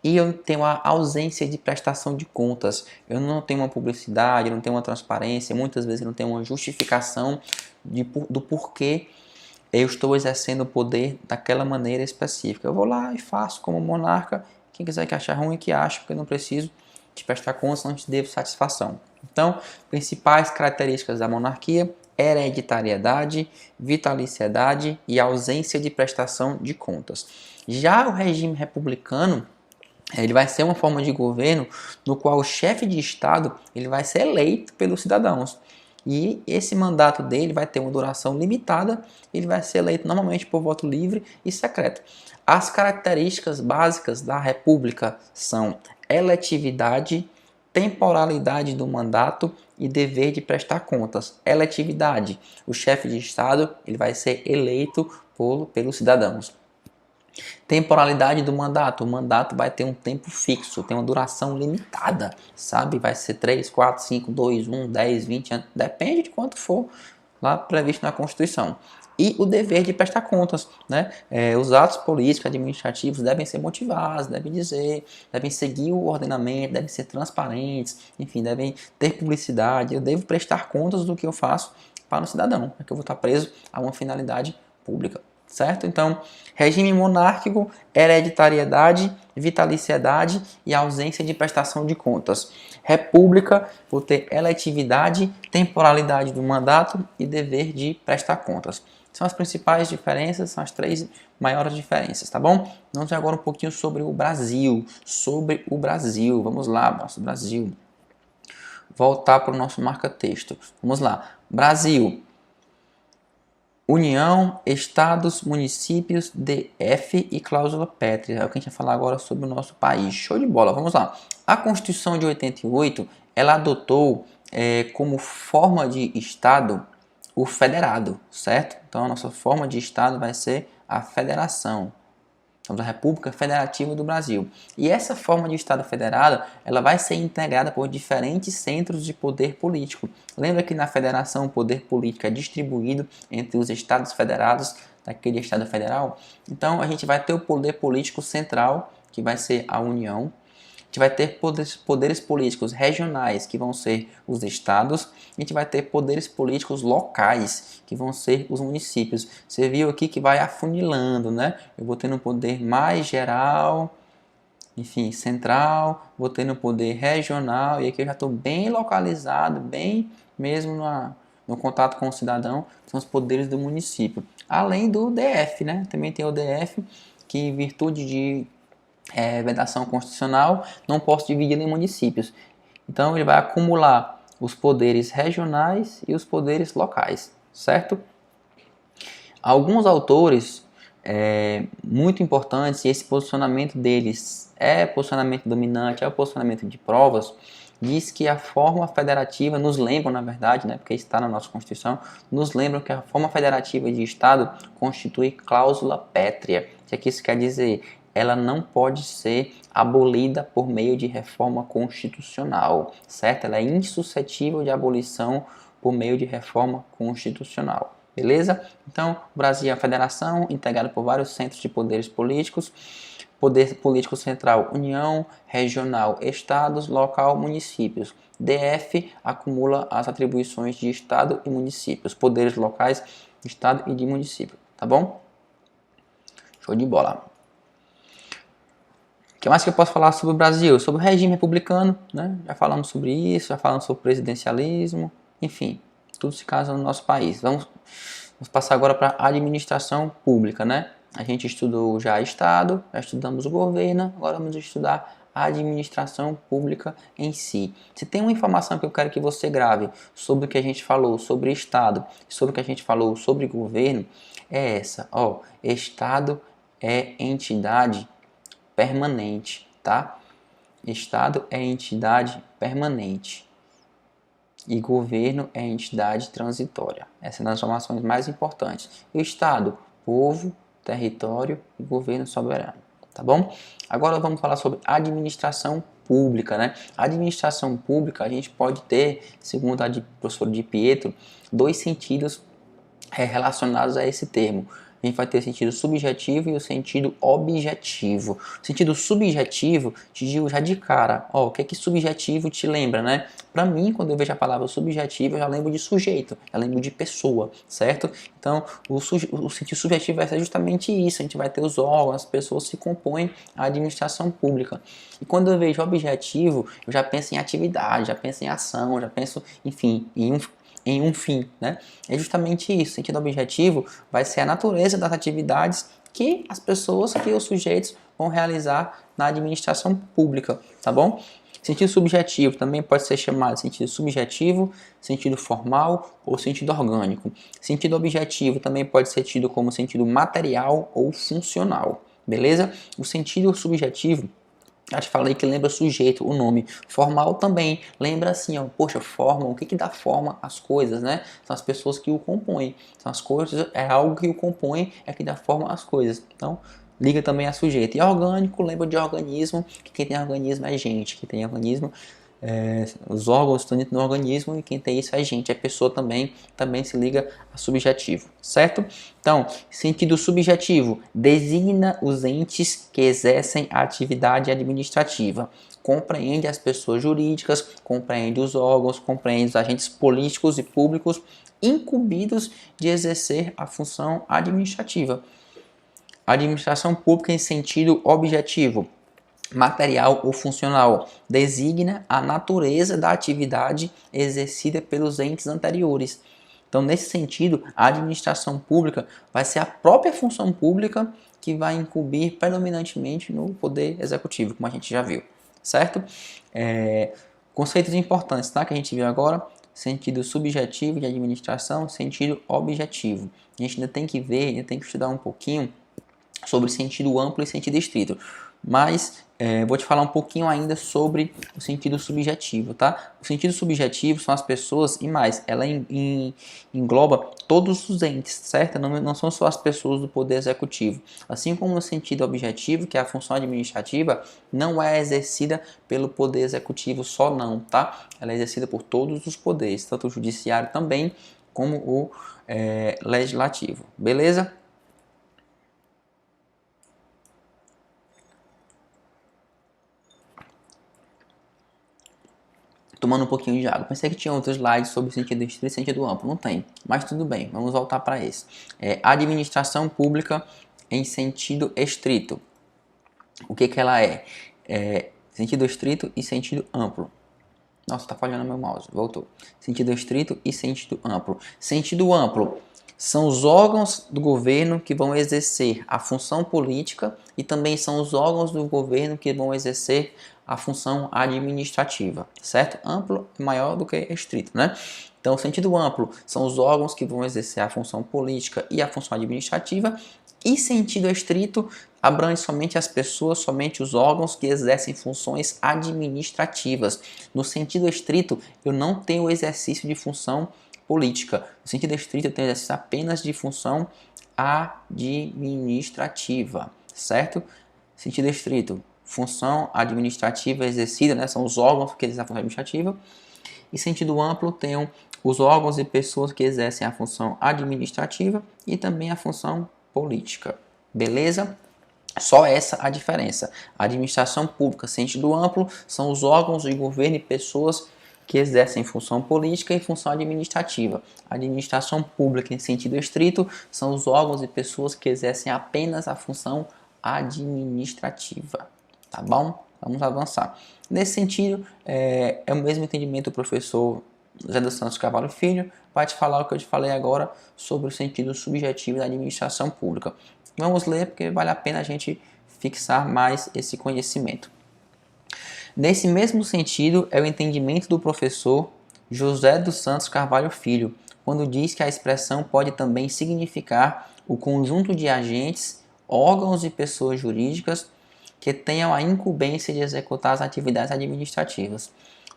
E eu tenho a ausência de prestação de contas. Eu não tenho uma publicidade, não tenho uma transparência, muitas vezes eu não tenho uma justificação do porquê eu estou exercendo o poder daquela maneira específica. Eu vou lá e faço como monarca. Quem quiser que achar ruim, que ache, porque eu não preciso te prestar contas, não te devo satisfação. Então, principais características da monarquia: hereditariedade, vitaliciedade e ausência de prestação de contas. Já o regime republicano, ele vai ser uma forma de governo no qual o chefe de Estado ele vai ser eleito pelos cidadãos. E esse mandato dele vai ter uma duração limitada, ele vai ser eleito normalmente por voto livre e secreto. As características básicas da República são eletividade, temporalidade do mandato e dever de prestar contas. Eletividade: o chefe de Estado ele vai ser eleito pelos cidadãos. Temporalidade do mandato: o mandato vai ter um tempo fixo, tem uma duração limitada, sabe? Vai ser 3, 4, 5, 2, 1, 10, 20 anos, depende de quanto for lá previsto na Constituição. E o dever de prestar contas, né? Os atos políticos, administrativos devem ser motivados, devem seguir o ordenamento, devem ser transparentes, enfim, devem ter publicidade. Eu devo prestar contas do que eu faço para o cidadão, porque eu vou estar preso a uma finalidade pública, certo? Então, regime monárquico, hereditariedade, vitaliciedade e ausência de prestação de contas. República, vou ter eletividade, temporalidade do mandato e dever de prestar contas. São as principais diferenças, são as 3 maiores diferenças, tá bom? Vamos ver agora um pouquinho sobre o Brasil. Vamos lá, nosso Brasil. Voltar para o nosso marca-texto. Vamos lá. Brasil. União, Estados, Municípios, DF e Cláusula Pétrea. É o que a gente vai falar agora sobre o nosso país. Show de bola, vamos lá. A Constituição de 88, ela adotou como forma de Estado o federado, certo? Então a nossa forma de Estado vai ser a federação. Somos a República Federativa do Brasil. E essa forma de Estado federado, ela vai ser integrada por diferentes centros de poder político. Lembra que na federação o poder político é distribuído entre os estados federados daquele estado federal? Então a gente vai ter o poder político central, que vai ser a União. A gente vai ter poderes políticos regionais, que vão ser os estados. A gente vai ter poderes políticos locais, que vão ser os municípios. Você viu aqui que vai afunilando, né? Eu vou ter um poder mais geral, enfim, central, vou ter um poder regional, e aqui eu já estou bem localizado, bem mesmo no contato com o cidadão, são os poderes do município. Além do DF, né? Também tem o DF, que em virtude de vedação constitucional, não posso dividir em municípios. Então ele vai acumular os poderes regionais e os poderes locais, certo? Alguns autores muito importantes, e esse posicionamento deles é posicionamento dominante, é o posicionamento de provas, diz que a forma federativa, nos lembram na verdade, né, porque está na nossa Constituição, nos lembram que a forma federativa de Estado constitui cláusula pétrea. O que isso quer dizer? Ela não pode ser abolida por meio de reforma constitucional, certo? Ela é insuscetível de abolição por meio de reforma constitucional, beleza? Então, o Brasil é uma federação integrada por vários centros de poderes políticos. Poder político central, União, regional, estados, local, municípios. DF acumula as atribuições de estado e municípios, poderes locais, estado e de município, tá bom? Show de bola. O que mais que eu posso falar sobre o Brasil? Sobre o regime republicano, né? Já falamos sobre isso, já falamos sobre presidencialismo, enfim, tudo se casa no nosso país. Vamos passar agora para a administração pública, né? A gente estudou já Estado, já estudamos o governo, agora vamos estudar a administração pública em si. Se tem uma informação que eu quero que você grave sobre o que a gente falou sobre Estado, sobre o que a gente falou sobre governo, é essa, ó, Estado é entidade permanente, tá? Estado é entidade permanente e governo é entidade transitória. Essas são as informações mais importantes. E o Estado, povo, território e governo soberano, tá bom? Agora vamos falar sobre administração pública, né? A administração pública a gente pode ter, segundo a professora Di Pietro, 2 sentidos relacionados a esse termo. A gente vai ter o sentido subjetivo e o sentido objetivo. O sentido subjetivo, te digo já de cara, ó, o que é que subjetivo te lembra, né? Para mim, quando eu vejo a palavra subjetivo, eu já lembro de sujeito, já lembro de pessoa, certo? Então, o sentido subjetivo vai ser justamente isso. A gente vai ter os órgãos, as pessoas que compõem a administração pública. E quando eu vejo objetivo, eu já penso em atividade, já penso em ação, já penso, enfim, em um fim, né? É justamente isso. O sentido objetivo vai ser a natureza das atividades que as pessoas, que os sujeitos vão realizar na administração pública, tá bom? Sentido subjetivo também pode ser chamado de sentido subjetivo, sentido formal ou sentido orgânico. Sentido objetivo também pode ser tido como sentido material ou funcional, beleza? O sentido subjetivo, já te falei que lembra sujeito, o nome. Formal também lembra assim, ó, poxa, forma, o que que dá forma às coisas, né? São as pessoas que o compõem. São as coisas, é algo que o compõe, é que dá forma às coisas. Então, liga também a sujeito. E orgânico lembra de organismo, que quem tem organismo é gente, que tem organismo, os órgãos estão dentro do organismo e quem tem isso é gente, é pessoa também se liga a subjetivo, certo? Então, sentido subjetivo designa os entes que exercem a atividade administrativa, compreende as pessoas jurídicas, compreende os órgãos, compreende os agentes políticos e públicos incumbidos de exercer a função administrativa. Administração pública em sentido objetivo, material ou funcional, designa a natureza da atividade exercida pelos entes anteriores. Então, nesse sentido, a administração pública vai ser a própria função pública que vai incumbir predominantemente no poder executivo, como a gente já viu, certo? Conceitos importantes, tá? Que a gente viu agora: sentido subjetivo de administração, sentido objetivo. A gente ainda tem que ver, ainda tem que estudar um pouquinho sobre sentido amplo e sentido estrito. Mas vou te falar um pouquinho ainda sobre o sentido subjetivo, tá? O sentido subjetivo são as pessoas e mais, ela engloba todos os entes, certo? Não são só as pessoas do poder executivo. Assim como o sentido objetivo, que é a função administrativa, não é exercida pelo poder executivo só não, tá? Ela é exercida por todos os poderes, tanto o judiciário também, como o legislativo, beleza? Tomando um pouquinho de água. Pensei que tinha outros slides sobre sentido estrito e sentido amplo. Não tem, mas tudo bem, vamos voltar para esse. Administração pública em sentido estrito. O que ela é? Sentido estrito e sentido amplo. Nossa, tá falhando meu mouse. Voltou. Sentido estrito e sentido amplo. Sentido amplo são os órgãos do governo que vão exercer a função política e também são os órgãos do governo que vão exercer a função administrativa, certo? Amplo é maior do que estrito, né? Então, sentido amplo são os órgãos que vão exercer a função política e a função administrativa, e sentido estrito abrange somente as pessoas, somente os órgãos que exercem funções administrativas. No sentido estrito, eu não tenho o exercício de função política. No sentido estrito, eu tenho exercício apenas de função administrativa, certo? Sentido estrito, função administrativa exercida, né? São os órgãos que exercem a função administrativa. E sentido amplo, tenho os órgãos e pessoas que exercem a função administrativa e também a função política. Beleza? Só essa a diferença. A administração pública, sentido amplo, são os órgãos de governo e pessoas que exercem função política e função administrativa. A administração pública, em sentido estrito, são os órgãos e pessoas que exercem apenas a função administrativa. Tá bom? Vamos avançar. Nesse sentido, é o mesmo entendimento do professor José dos Santos Carvalho Filho, vai te falar o que eu te falei agora sobre o sentido subjetivo da administração pública. Vamos ler porque vale a pena a gente fixar mais esse conhecimento. Nesse mesmo sentido é o entendimento do professor José dos Santos Carvalho Filho, quando diz que a expressão pode também significar o conjunto de agentes, órgãos e pessoas jurídicas que tenham a incumbência de executar as atividades administrativas.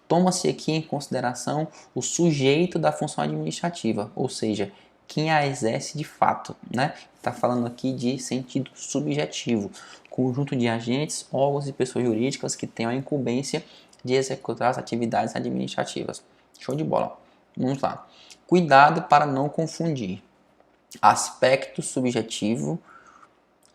Toma-se aqui em consideração o sujeito da função administrativa, ou seja, quem a exerce de fato, né? Está falando aqui de sentido subjetivo, conjunto de agentes, órgãos e pessoas jurídicas que tenham a incumbência de executar as atividades administrativas. Show de bola. Vamos lá. Cuidado para não confundir aspecto subjetivo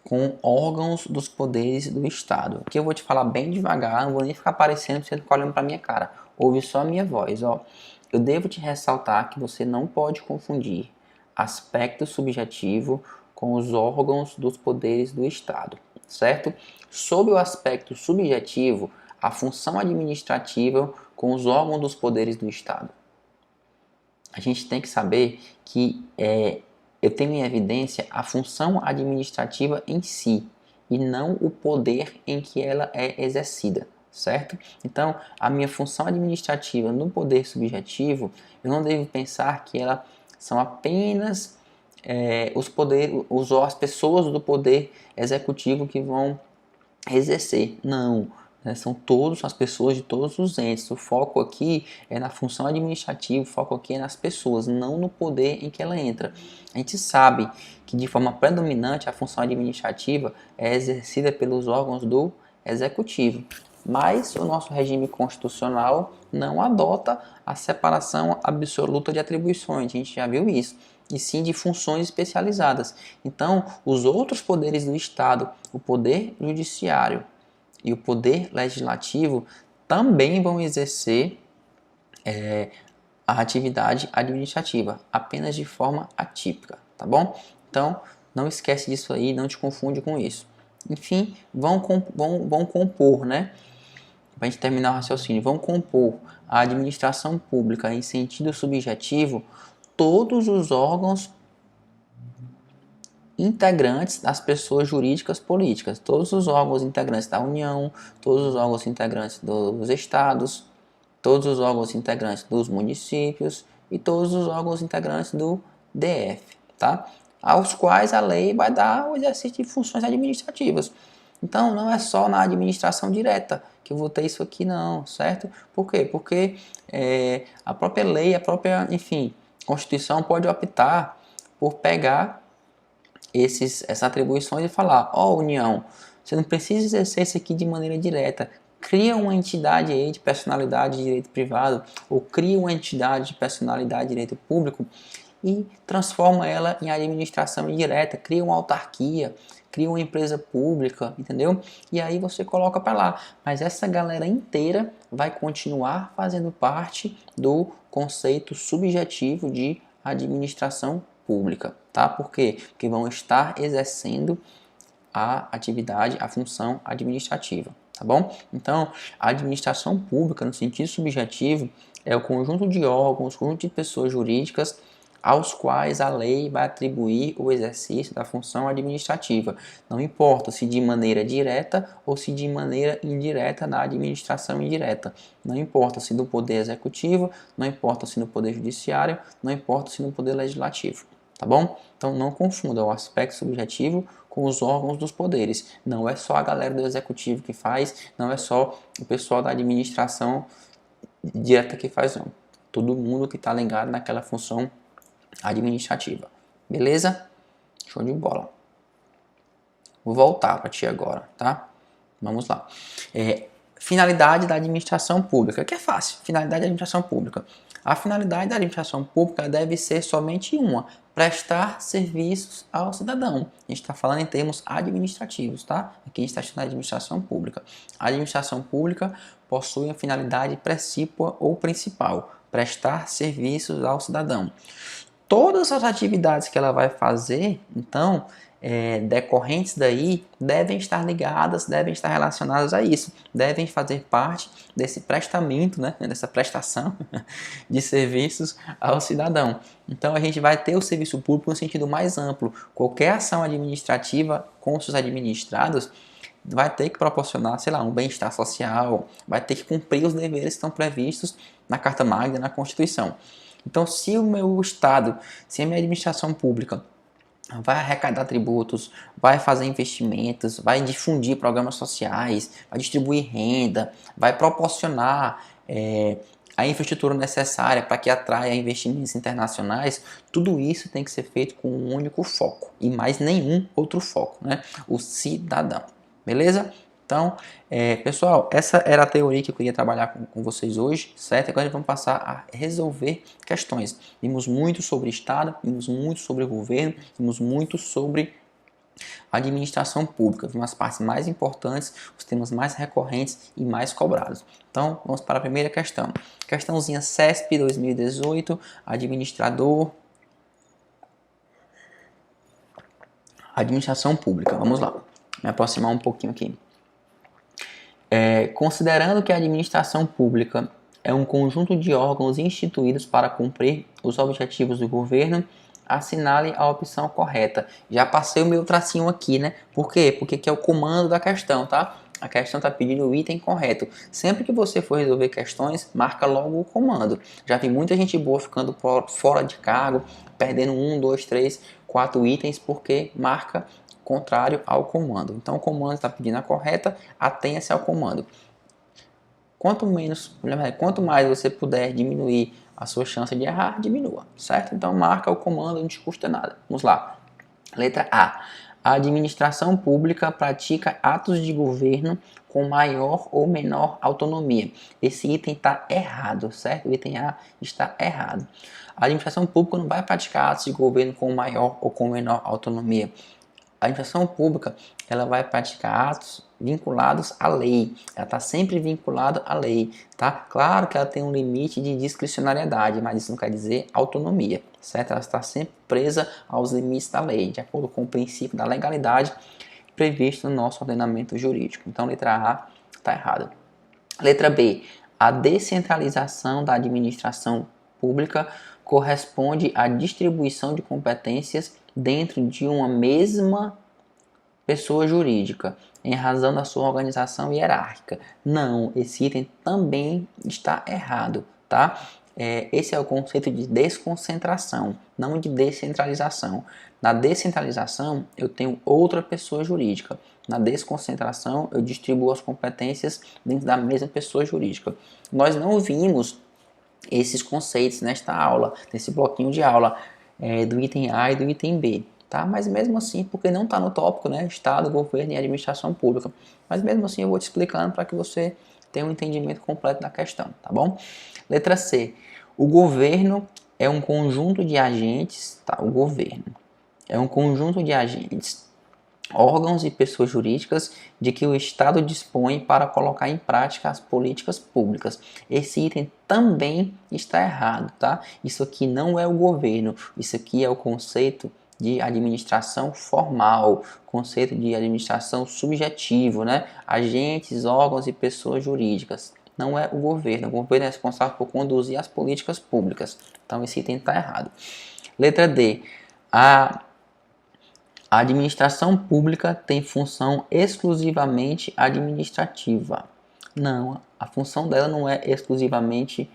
com órgãos dos poderes do Estado. Aqui eu vou te falar bem devagar, não vou nem ficar aparecendo você ficar olhando para minha cara. Ouve só a minha voz, ó. Eu devo te ressaltar que você não pode confundir aspecto subjetivo com os órgãos dos poderes do Estado, certo? Sob o aspecto subjetivo, a função administrativa com os órgãos dos poderes do Estado. A gente tem que saber que eu tenho em evidência a função administrativa em si e não o poder em que ela é exercida, certo? Então, a minha função administrativa no poder subjetivo, eu não devo pensar que ela são apenas as pessoas do poder executivo que vão exercer. Não, né? São todas as pessoas de todos os entes. O foco aqui é na função administrativa, o foco aqui é nas pessoas, não no poder em que ela entra. A gente sabe que de forma predominante a função administrativa é exercida pelos órgãos do executivo, mas o nosso regime constitucional não adota a separação absoluta de atribuições, a gente já viu isso, e sim de funções especializadas. Então, os outros poderes do Estado, o poder judiciário e o poder legislativo, também vão exercer a atividade administrativa, apenas de forma atípica, tá bom? Então, não esquece disso aí, não te confunde com isso. Enfim, vão compor, né? Para a gente terminar o raciocínio, vão compor a administração pública em sentido subjetivo todos os órgãos integrantes das pessoas jurídicas políticas, todos os órgãos integrantes da União, todos os órgãos integrantes dos estados, todos os órgãos integrantes dos municípios e todos os órgãos integrantes do DF, tá? Aos quais a lei vai dar o exercício de funções administrativas. Então, não é só na administração direta que eu vou ter isso aqui, não, certo? Por quê? Porque a própria lei, enfim, Constituição pode optar por pegar essas atribuições e falar, União, você não precisa exercer isso aqui de maneira direta, cria uma entidade aí de personalidade de direito privado ou cria uma entidade de personalidade de direito público e transforma ela em administração indireta, cria uma autarquia, cria uma empresa pública, entendeu? E aí você coloca para lá. Mas essa galera inteira vai continuar fazendo parte do conceito subjetivo de administração pública, tá? Por quê? Porque vão estar exercendo a atividade, a função administrativa, tá bom? Então, a administração pública, no sentido subjetivo, é o conjunto de órgãos, conjunto de pessoas jurídicas aos quais a lei vai atribuir o exercício da função administrativa. Não importa se de maneira direta ou se de maneira indireta na administração indireta. Não importa se do poder executivo, não importa se no poder judiciário, não importa se no poder legislativo. Tá bom? Então não confunda o aspecto subjetivo com os órgãos dos poderes. Não é só a galera do executivo que faz, não é só o pessoal da administração direta que faz, não. Todo mundo que está ligado naquela função administrativa. Beleza? Show de bola. Vou voltar para ti agora, tá? Vamos lá. Finalidade da administração pública, que é fácil. Finalidade da administração pública. A finalidade da administração pública deve ser somente uma: prestar serviços ao cidadão. A gente está falando em termos administrativos, tá? Aqui a gente está estudando administração pública. A administração pública possui a finalidade precípua ou principal: prestar serviços ao cidadão. Todas as atividades que ela vai fazer, então, decorrentes daí, devem estar ligadas, devem estar relacionadas a isso, devem fazer parte desse prestamento, né, dessa prestação de serviços ao cidadão. Então, a gente vai ter o serviço público no sentido mais amplo. Qualquer ação administrativa com seus administrados vai ter que proporcionar, sei lá, um bem-estar social, vai ter que cumprir os deveres que estão previstos na Carta Magna, na Constituição. Então, se o meu Estado, se a minha administração pública vai arrecadar tributos, vai fazer investimentos, vai difundir programas sociais, vai distribuir renda, vai proporcionar a infraestrutura necessária para que atraia investimentos internacionais, tudo isso tem que ser feito com um único foco e mais nenhum outro foco, né? O cidadão. Beleza? Então, pessoal, essa era a teoria que eu queria trabalhar com vocês hoje, certo? Agora vamos passar a resolver questões. Vimos muito sobre Estado, vimos muito sobre o governo, vimos muito sobre administração pública. Vimos as partes mais importantes, os temas mais recorrentes e mais cobrados. Então, vamos para a primeira questão. Questãozinha CESP 2018, administrador, administração pública. Vamos lá, me aproximar um pouquinho aqui. Considerando que a administração pública é um conjunto de órgãos instituídos para cumprir os objetivos do governo, assinale a opção correta. Já passei o meu tracinho aqui, né? Por quê? Porque aqui é o comando da questão, tá? A questão está pedindo o item correto. Sempre que você for resolver questões, marca logo o comando. Já vi muita gente boa ficando fora de cargo, perdendo 1, 2, 3, 4 itens porque marca contrário ao comando. Então o comando está pedindo a correta, atenha-se ao comando. Quanto mais você puder diminuir a sua chance de errar, diminua, certo? Então marca o comando, não te custa nada. Vamos lá. Letra A. A administração pública pratica atos de governo com maior ou menor autonomia. Esse item está errado, certo? O item A está errado. A administração pública não vai praticar atos de governo com maior ou com menor autonomia. A administração pública ela vai praticar atos vinculados à lei. Ela está sempre vinculada à lei, tá? Claro que ela tem um limite de discricionariedade, mas isso não quer dizer autonomia, certo? Ela está sempre presa aos limites da lei, de acordo com o princípio da legalidade previsto no nosso ordenamento jurídico. Então, letra A está errada. Letra B. A descentralização da administração pública corresponde à distribuição de competências dentro de uma mesma pessoa jurídica, em razão da sua organização hierárquica. Não, esse item também está errado, tá? Esse é o conceito de desconcentração, não de descentralização. Na descentralização, eu tenho outra pessoa jurídica. Na desconcentração, eu distribuo as competências dentro da mesma pessoa jurídica. Nós não vimos esses conceitos nesta aula, nesse bloquinho de aula, do item A e do item B. Tá? Mas mesmo assim, porque não está no tópico, né? Estado, governo e administração pública. Mas mesmo assim eu vou te explicando para que você tenha um entendimento completo da questão, tá bom? Letra C. O governo é um conjunto de agentes, tá? O governo é um conjunto de agentes, órgãos e pessoas jurídicas de que o Estado dispõe para colocar em prática as políticas públicas. Esse item também está errado, tá? Isso aqui não é o governo, isso aqui é o conceito de administração formal, conceito de administração subjetivo, né? Agentes, órgãos e pessoas jurídicas. Não é o governo é responsável por conduzir as políticas públicas. Então esse item está errado. Letra D. A administração pública tem função exclusivamente administrativa. Não, a função dela não é exclusivamente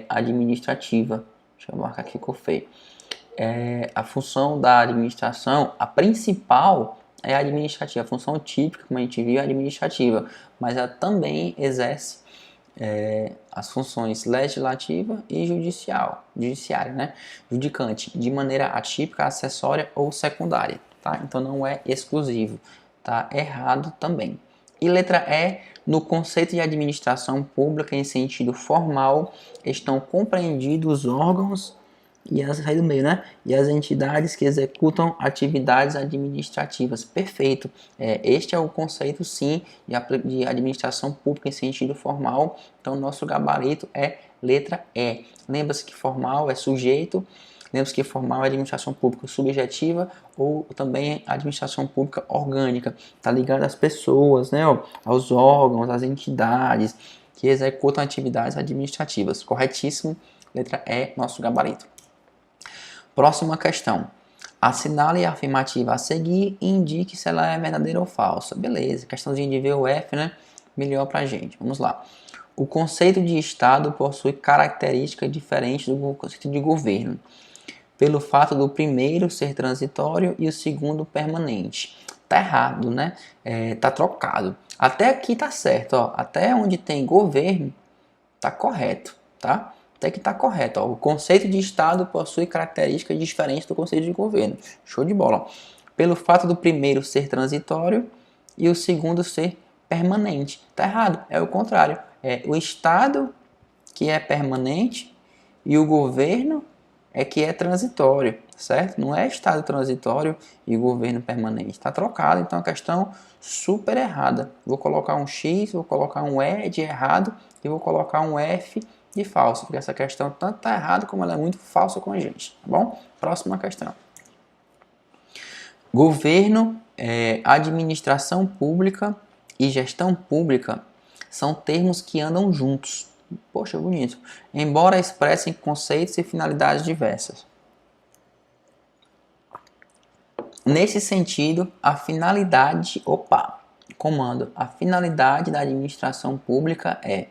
administrativa. Deixa eu marcar aqui, ficou feio. A função da administração, a principal é a administrativa. A função típica, como a gente viu, é administrativa. Mas ela também exerce as funções legislativa e judiciária, né? Judicante, de maneira atípica, acessória ou secundária. Tá? Então não é exclusivo. Tá errado também. E letra E, no conceito de administração pública em sentido formal, estão compreendidos os órgãos e as entidades que executam atividades administrativas. Perfeito. Este é o conceito, sim, de administração pública em sentido formal. Então, nosso gabarito é letra E. Lembra-se que formal é sujeito. Lembra-se que formal é administração pública subjetiva ou também administração pública orgânica. Está ligado às pessoas, né, aos órgãos, às entidades que executam atividades administrativas. Corretíssimo. Letra E, nosso gabarito. Próxima questão. Assinale a afirmativa a seguir e indique se ela é verdadeira ou falsa. Beleza, questãozinha de V ou F, né? Melhor pra gente. Vamos lá. O conceito de Estado possui características diferentes do conceito de governo, pelo fato do primeiro ser transitório e o segundo permanente. Tá errado, né? Tá trocado. Até aqui tá certo, ó. Até onde tem governo, tá correto, tá? Até que está correto. Ó. O conceito de Estado possui características diferentes do conceito de governo. Show de bola. Pelo fato do primeiro ser transitório e o segundo ser permanente. Está errado. É o contrário. É o Estado que é permanente e o governo é que é transitório, certo? Não é Estado transitório e governo permanente. Está trocado. Então a questão super errada. Vou colocar um X, vou colocar um E de errado e vou colocar um F de falso, porque essa questão tanto está errada como ela é muito falsa com a gente, tá bom? Próxima questão. Governo, administração pública e gestão pública são termos que andam juntos. Poxa, bonito. Embora expressem conceitos e finalidades diversas. Nesse sentido, a finalidade, comando. A finalidade da administração pública é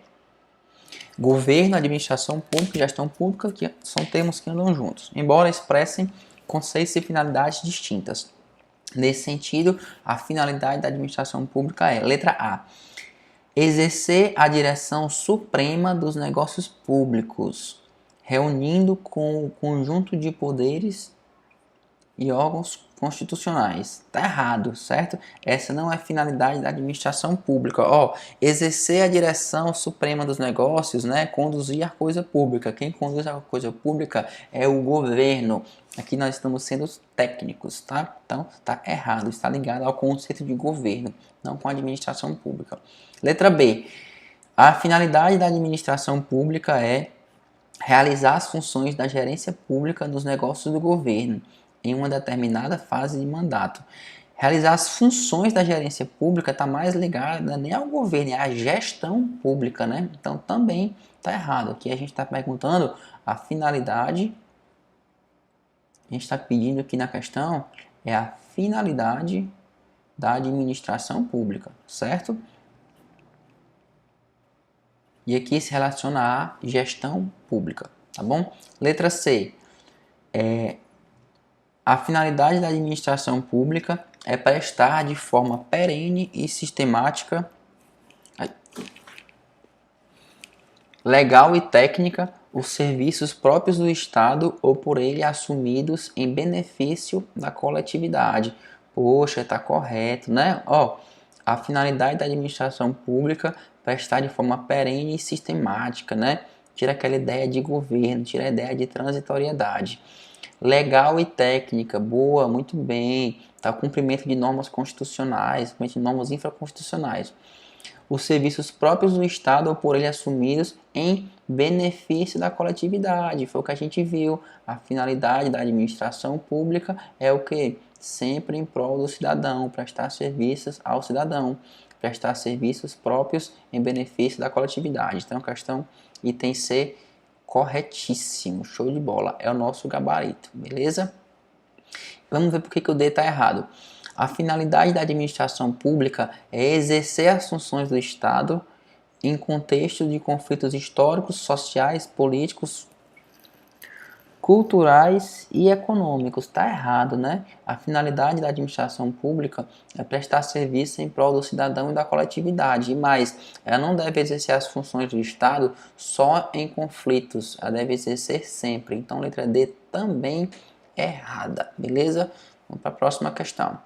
governo, administração pública e gestão pública, que são termos que andam juntos, embora expressem conceitos e finalidades distintas. Nesse sentido, a finalidade da administração pública é, letra A, exercer a direção suprema dos negócios públicos, reunindo com o conjunto de poderes e órgãos constitucionais. Tá errado, certo? Essa não é a finalidade da administração pública. Exercer a direção suprema dos negócios, né? Conduzir a coisa pública. Quem conduz a coisa pública é o governo. Aqui nós estamos sendo técnicos, tá? Então, tá errado. Está ligado ao conceito de governo, não com a administração pública. Letra B. A finalidade da administração pública é realizar as funções da gerência pública nos negócios do governo em uma determinada fase de mandato. Realizar as funções da gerência pública está mais ligada nem ao governo, é à gestão pública, né? Então também está errado. Aqui a gente está perguntando a finalidade, a gente está pedindo aqui na questão, é a finalidade da administração pública, certo? E aqui se relaciona à gestão pública, tá bom? Letra C. A finalidade da administração pública é prestar de forma perene e sistemática, legal e técnica os serviços próprios do Estado ou por ele assumidos em benefício da coletividade. Poxa, tá correto, né? A finalidade da administração pública é prestar de forma perene e sistemática, né? Tira aquela ideia de governo, tira a ideia de transitoriedade. Legal e técnica, boa, muito bem, tá? Cumprimento de normas constitucionais, cumprimento de normas infraconstitucionais. Os serviços próprios do Estado ou por ele assumidos em benefício da coletividade. Foi o que a gente viu. A finalidade da administração pública é o que? Sempre em prol do cidadão, prestar serviços ao cidadão, prestar serviços próprios em benefício da coletividade. Então, a questão item C, corretíssimo, show de bola, é o nosso gabarito, beleza? Vamos ver por que o D está errado. A finalidade da administração pública é exercer as funções do Estado em contexto de conflitos históricos, sociais, políticos, culturais e econômicos. Está errado, né? A finalidade da administração pública é prestar serviço em prol do cidadão e da coletividade. E mais, ela não deve exercer as funções do Estado só em conflitos. Ela deve exercer sempre. Então, letra D também errada. Beleza? Vamos para a próxima questão.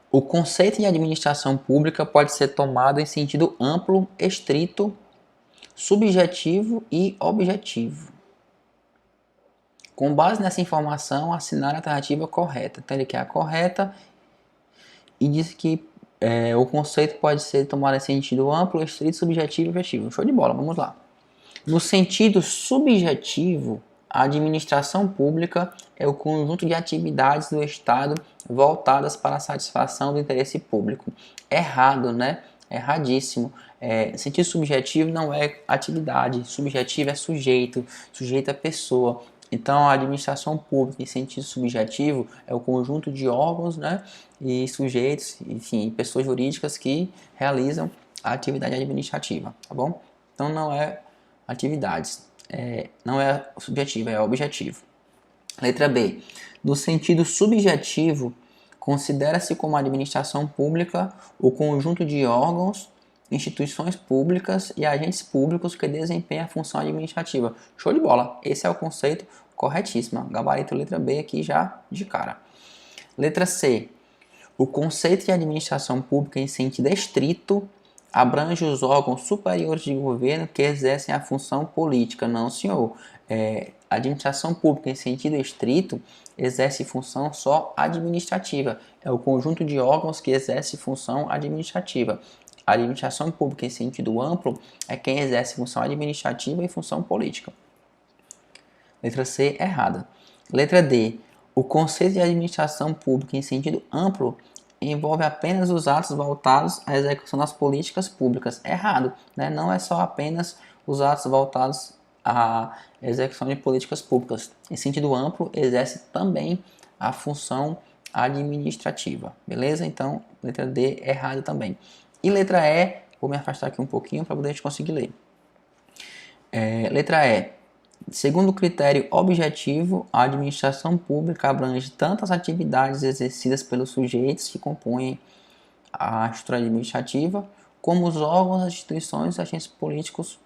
O conceito de administração pública pode ser tomado em sentido amplo, estrito, subjetivo e objetivo. Com base nessa informação, assinar a alternativa correta. Então ele quer a correta e diz que o conceito pode ser tomado em sentido amplo, estrito, subjetivo e objetivo. Show de bola, vamos lá. No sentido subjetivo, a administração pública é o conjunto de atividades do Estado voltadas para a satisfação do interesse público. Errado, né? Erradíssimo. Sentido subjetivo não é atividade, subjetivo é sujeito, sujeito é pessoa. Então, a administração pública em sentido subjetivo é o conjunto de órgãos, né, e sujeitos, enfim, pessoas jurídicas que realizam a atividade administrativa, tá bom? Então, não é atividades, não é subjetivo, é objetivo. Letra B. No sentido subjetivo, considera-se como administração pública o conjunto de órgãos, instituições públicas e agentes públicos que desempenham a função administrativa. Show de bola! Esse é o conceito corretíssimo. Gabarito letra B aqui já de cara. Letra C. O conceito de administração pública em sentido estrito abrange os órgãos superiores de governo que exercem a função política. Não, senhor. A administração pública em sentido estrito exerce função só administrativa. É o conjunto de órgãos que exerce função administrativa. A administração pública em sentido amplo é quem exerce função administrativa e função política. Letra C, errada. Letra D. O conceito de administração pública em sentido amplo envolve apenas os atos voltados à execução das políticas públicas. Errado, né? Não é só apenas os atos voltados à execução de políticas públicas. Em sentido amplo, exerce também a função administrativa. Beleza? Então, letra D errada também. E letra E, vou me afastar aqui um pouquinho para poder a gente conseguir ler. Letra E. Segundo o critério objetivo, a administração pública abrange tanto as atividades exercidas pelos sujeitos que compõem a estrutura administrativa, como os órgãos, as instituições e agentes políticos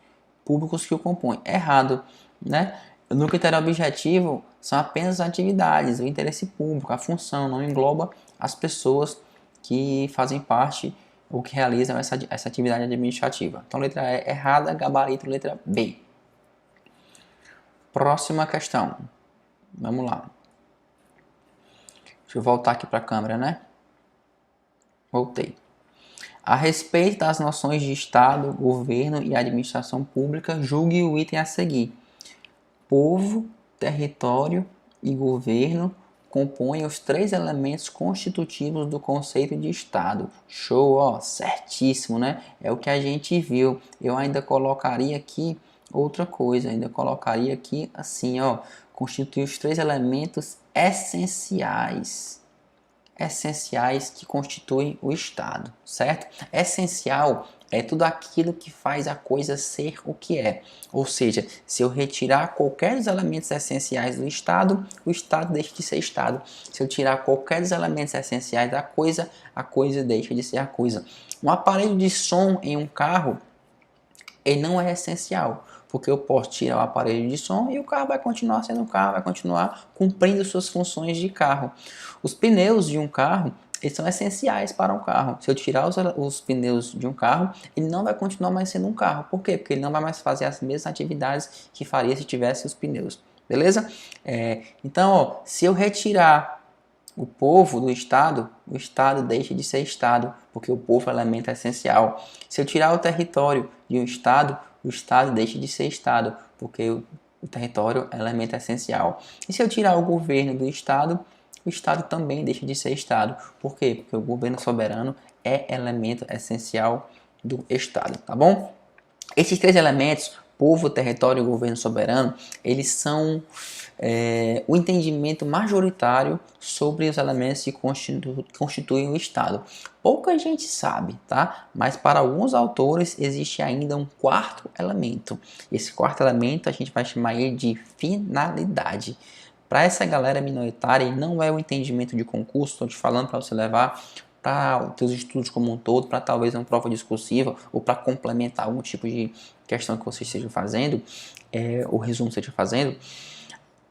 públicos que o compõem. Errado, né? No critério objetivo, são apenas as atividades, o interesse público, a função, não engloba as pessoas que fazem parte ou que realizam essa atividade administrativa. Então, letra E errada, gabarito, letra B. Próxima questão. Vamos lá. Deixa eu voltar aqui para a câmera, né? Voltei. A respeito das noções de Estado, governo e administração pública, julgue o item a seguir. Povo, território e governo compõem os 3 elementos constitutivos do conceito de Estado. Show, ó, certíssimo, né? É o que a gente viu. Eu ainda colocaria aqui outra coisa, ainda colocaria aqui assim, ó, constitui os 3 elementos essenciais que constituem o Estado, certo? Essencial é tudo aquilo que faz a coisa ser o que é. Ou seja, se eu retirar qualquer dos elementos essenciais do Estado, o Estado deixa de ser Estado. Se eu tirar qualquer dos elementos essenciais da coisa, a coisa deixa de ser a coisa. Um aparelho de som em um carro, ele não é essencial, porque eu posso tirar o aparelho de som e o carro vai continuar sendo um carro, vai continuar cumprindo suas funções de carro. Os pneus de um carro, eles são essenciais para um carro. Se eu tirar os pneus de um carro, ele não vai continuar mais sendo um carro. Por quê? Porque ele não vai mais fazer as mesmas atividades que faria se tivesse os pneus. Beleza? Então, ó, se eu retirar o povo do Estado, o Estado deixa de ser Estado, porque o povo é um elemento essencial. Se eu tirar o território de um Estado, o Estado deixa de ser Estado, porque o território é um elemento essencial. E se eu tirar o governo do Estado, o Estado também deixa de ser Estado. Por quê? Porque o governo soberano é elemento essencial do Estado, tá bom? Esses 3 elementos, povo, território e governo soberano, eles são o entendimento majoritário sobre os elementos que constituem o Estado. Pouca gente sabe, tá? Mas para alguns autores existe ainda um 4º elemento. Esse 4º elemento a gente vai chamar ele de finalidade. Para essa galera minoritária, não é o entendimento de concurso, estou te falando para você levar para os teus estudos como um todo, para talvez uma prova discursiva ou para complementar algum tipo de questão que você esteja fazendo, o resumo que você esteja fazendo.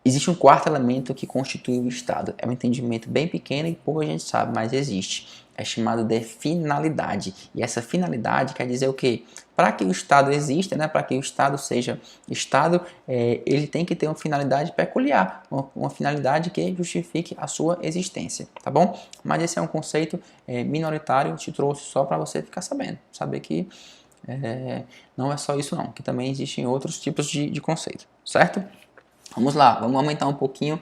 Existe um 4º elemento que constitui o Estado. É um entendimento bem pequeno e pouca gente sabe, mas existe. É chamado de finalidade. E essa finalidade quer dizer o quê? Para que o Estado exista, né, para que o Estado seja Estado, ele tem que ter uma finalidade peculiar, uma finalidade que justifique a sua existência, tá bom? Mas esse é um conceito minoritário, te trouxe só para você ficar sabendo, saber que não é só isso não, que também existem outros tipos de conceito, certo? Vamos lá, vamos aumentar um pouquinho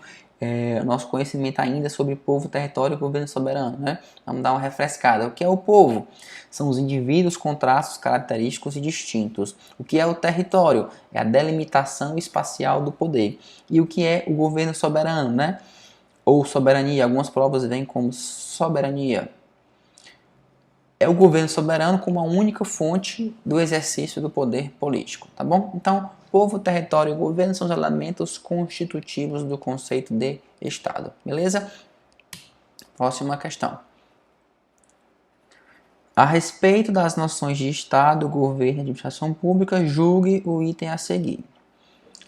o nosso conhecimento ainda sobre povo, território e governo soberano, né? Vamos dar uma refrescada. O que é o povo? São os indivíduos com traços característicos e distintos. O que é o território? É a delimitação espacial do poder. E o que é o governo soberano, né? Ou soberania, algumas provas vêm como soberania. É o governo soberano como a única fonte do exercício do poder político, tá bom? Então, povo, território e governo são os elementos constitutivos do conceito de Estado, beleza? Próxima questão. A respeito das noções de Estado, governo e administração pública, julgue o item a seguir.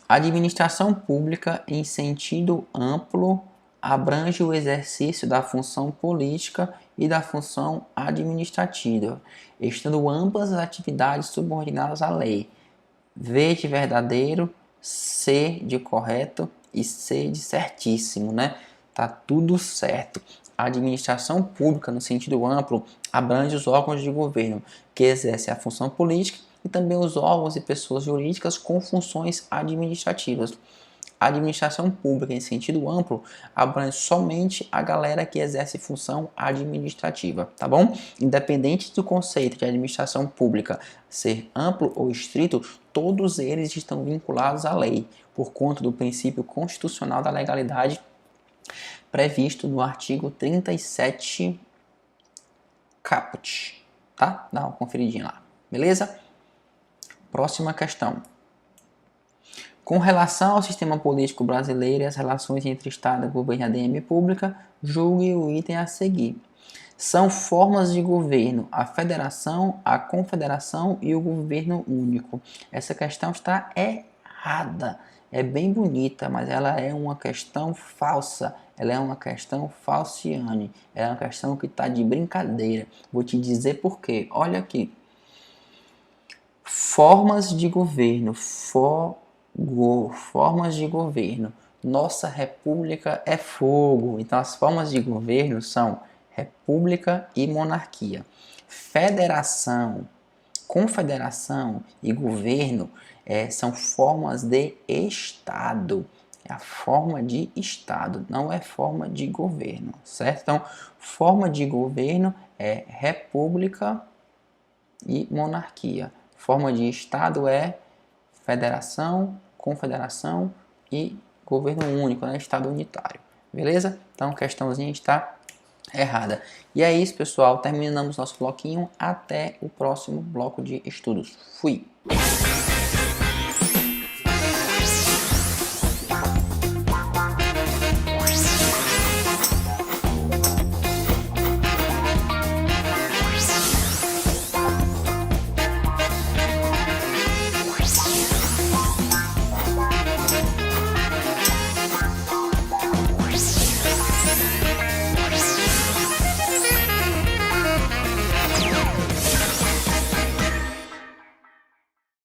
A administração pública, em sentido amplo, abrange o exercício da função política e da função administrativa, estando ambas as atividades subordinadas à lei. V de verdadeiro, C de correto e C de certíssimo, né? Tá tudo certo. A administração pública, no sentido amplo, abrange os órgãos de governo que exercem a função política e também os órgãos e pessoas jurídicas com funções administrativas. A administração pública, em sentido amplo, abrange somente a galera que exerce função administrativa, tá bom? Independente do conceito de administração pública ser amplo ou estrito, todos eles estão vinculados à lei, por conta do princípio constitucional da legalidade, previsto no artigo 37 caput, tá? Dá uma conferidinha lá, beleza? Próxima questão. Com relação ao sistema político brasileiro e as relações entre Estado, governo e ADM pública, julgue o item a seguir. São formas de governo a federação, a confederação e o governo único. Essa questão está errada. É bem bonita, mas ela é uma questão falsa. Ela é uma questão falciane. É uma questão que está de brincadeira. Vou te dizer por quê. Olha aqui. Formas de governo. Formas de governo. Nossa república é fogo. Então as formas de governo são república e monarquia. Federação, confederação e governo são formas de Estado. É a forma de Estado, não é forma de governo, certo? Então, forma de governo é república e monarquia. Forma de Estado é federação, confederação e governo único, né? Estado unitário. Beleza? Então, a questãozinha está errada. E é isso, pessoal. Terminamos nosso bloquinho. Até o próximo bloco de estudos. Fui!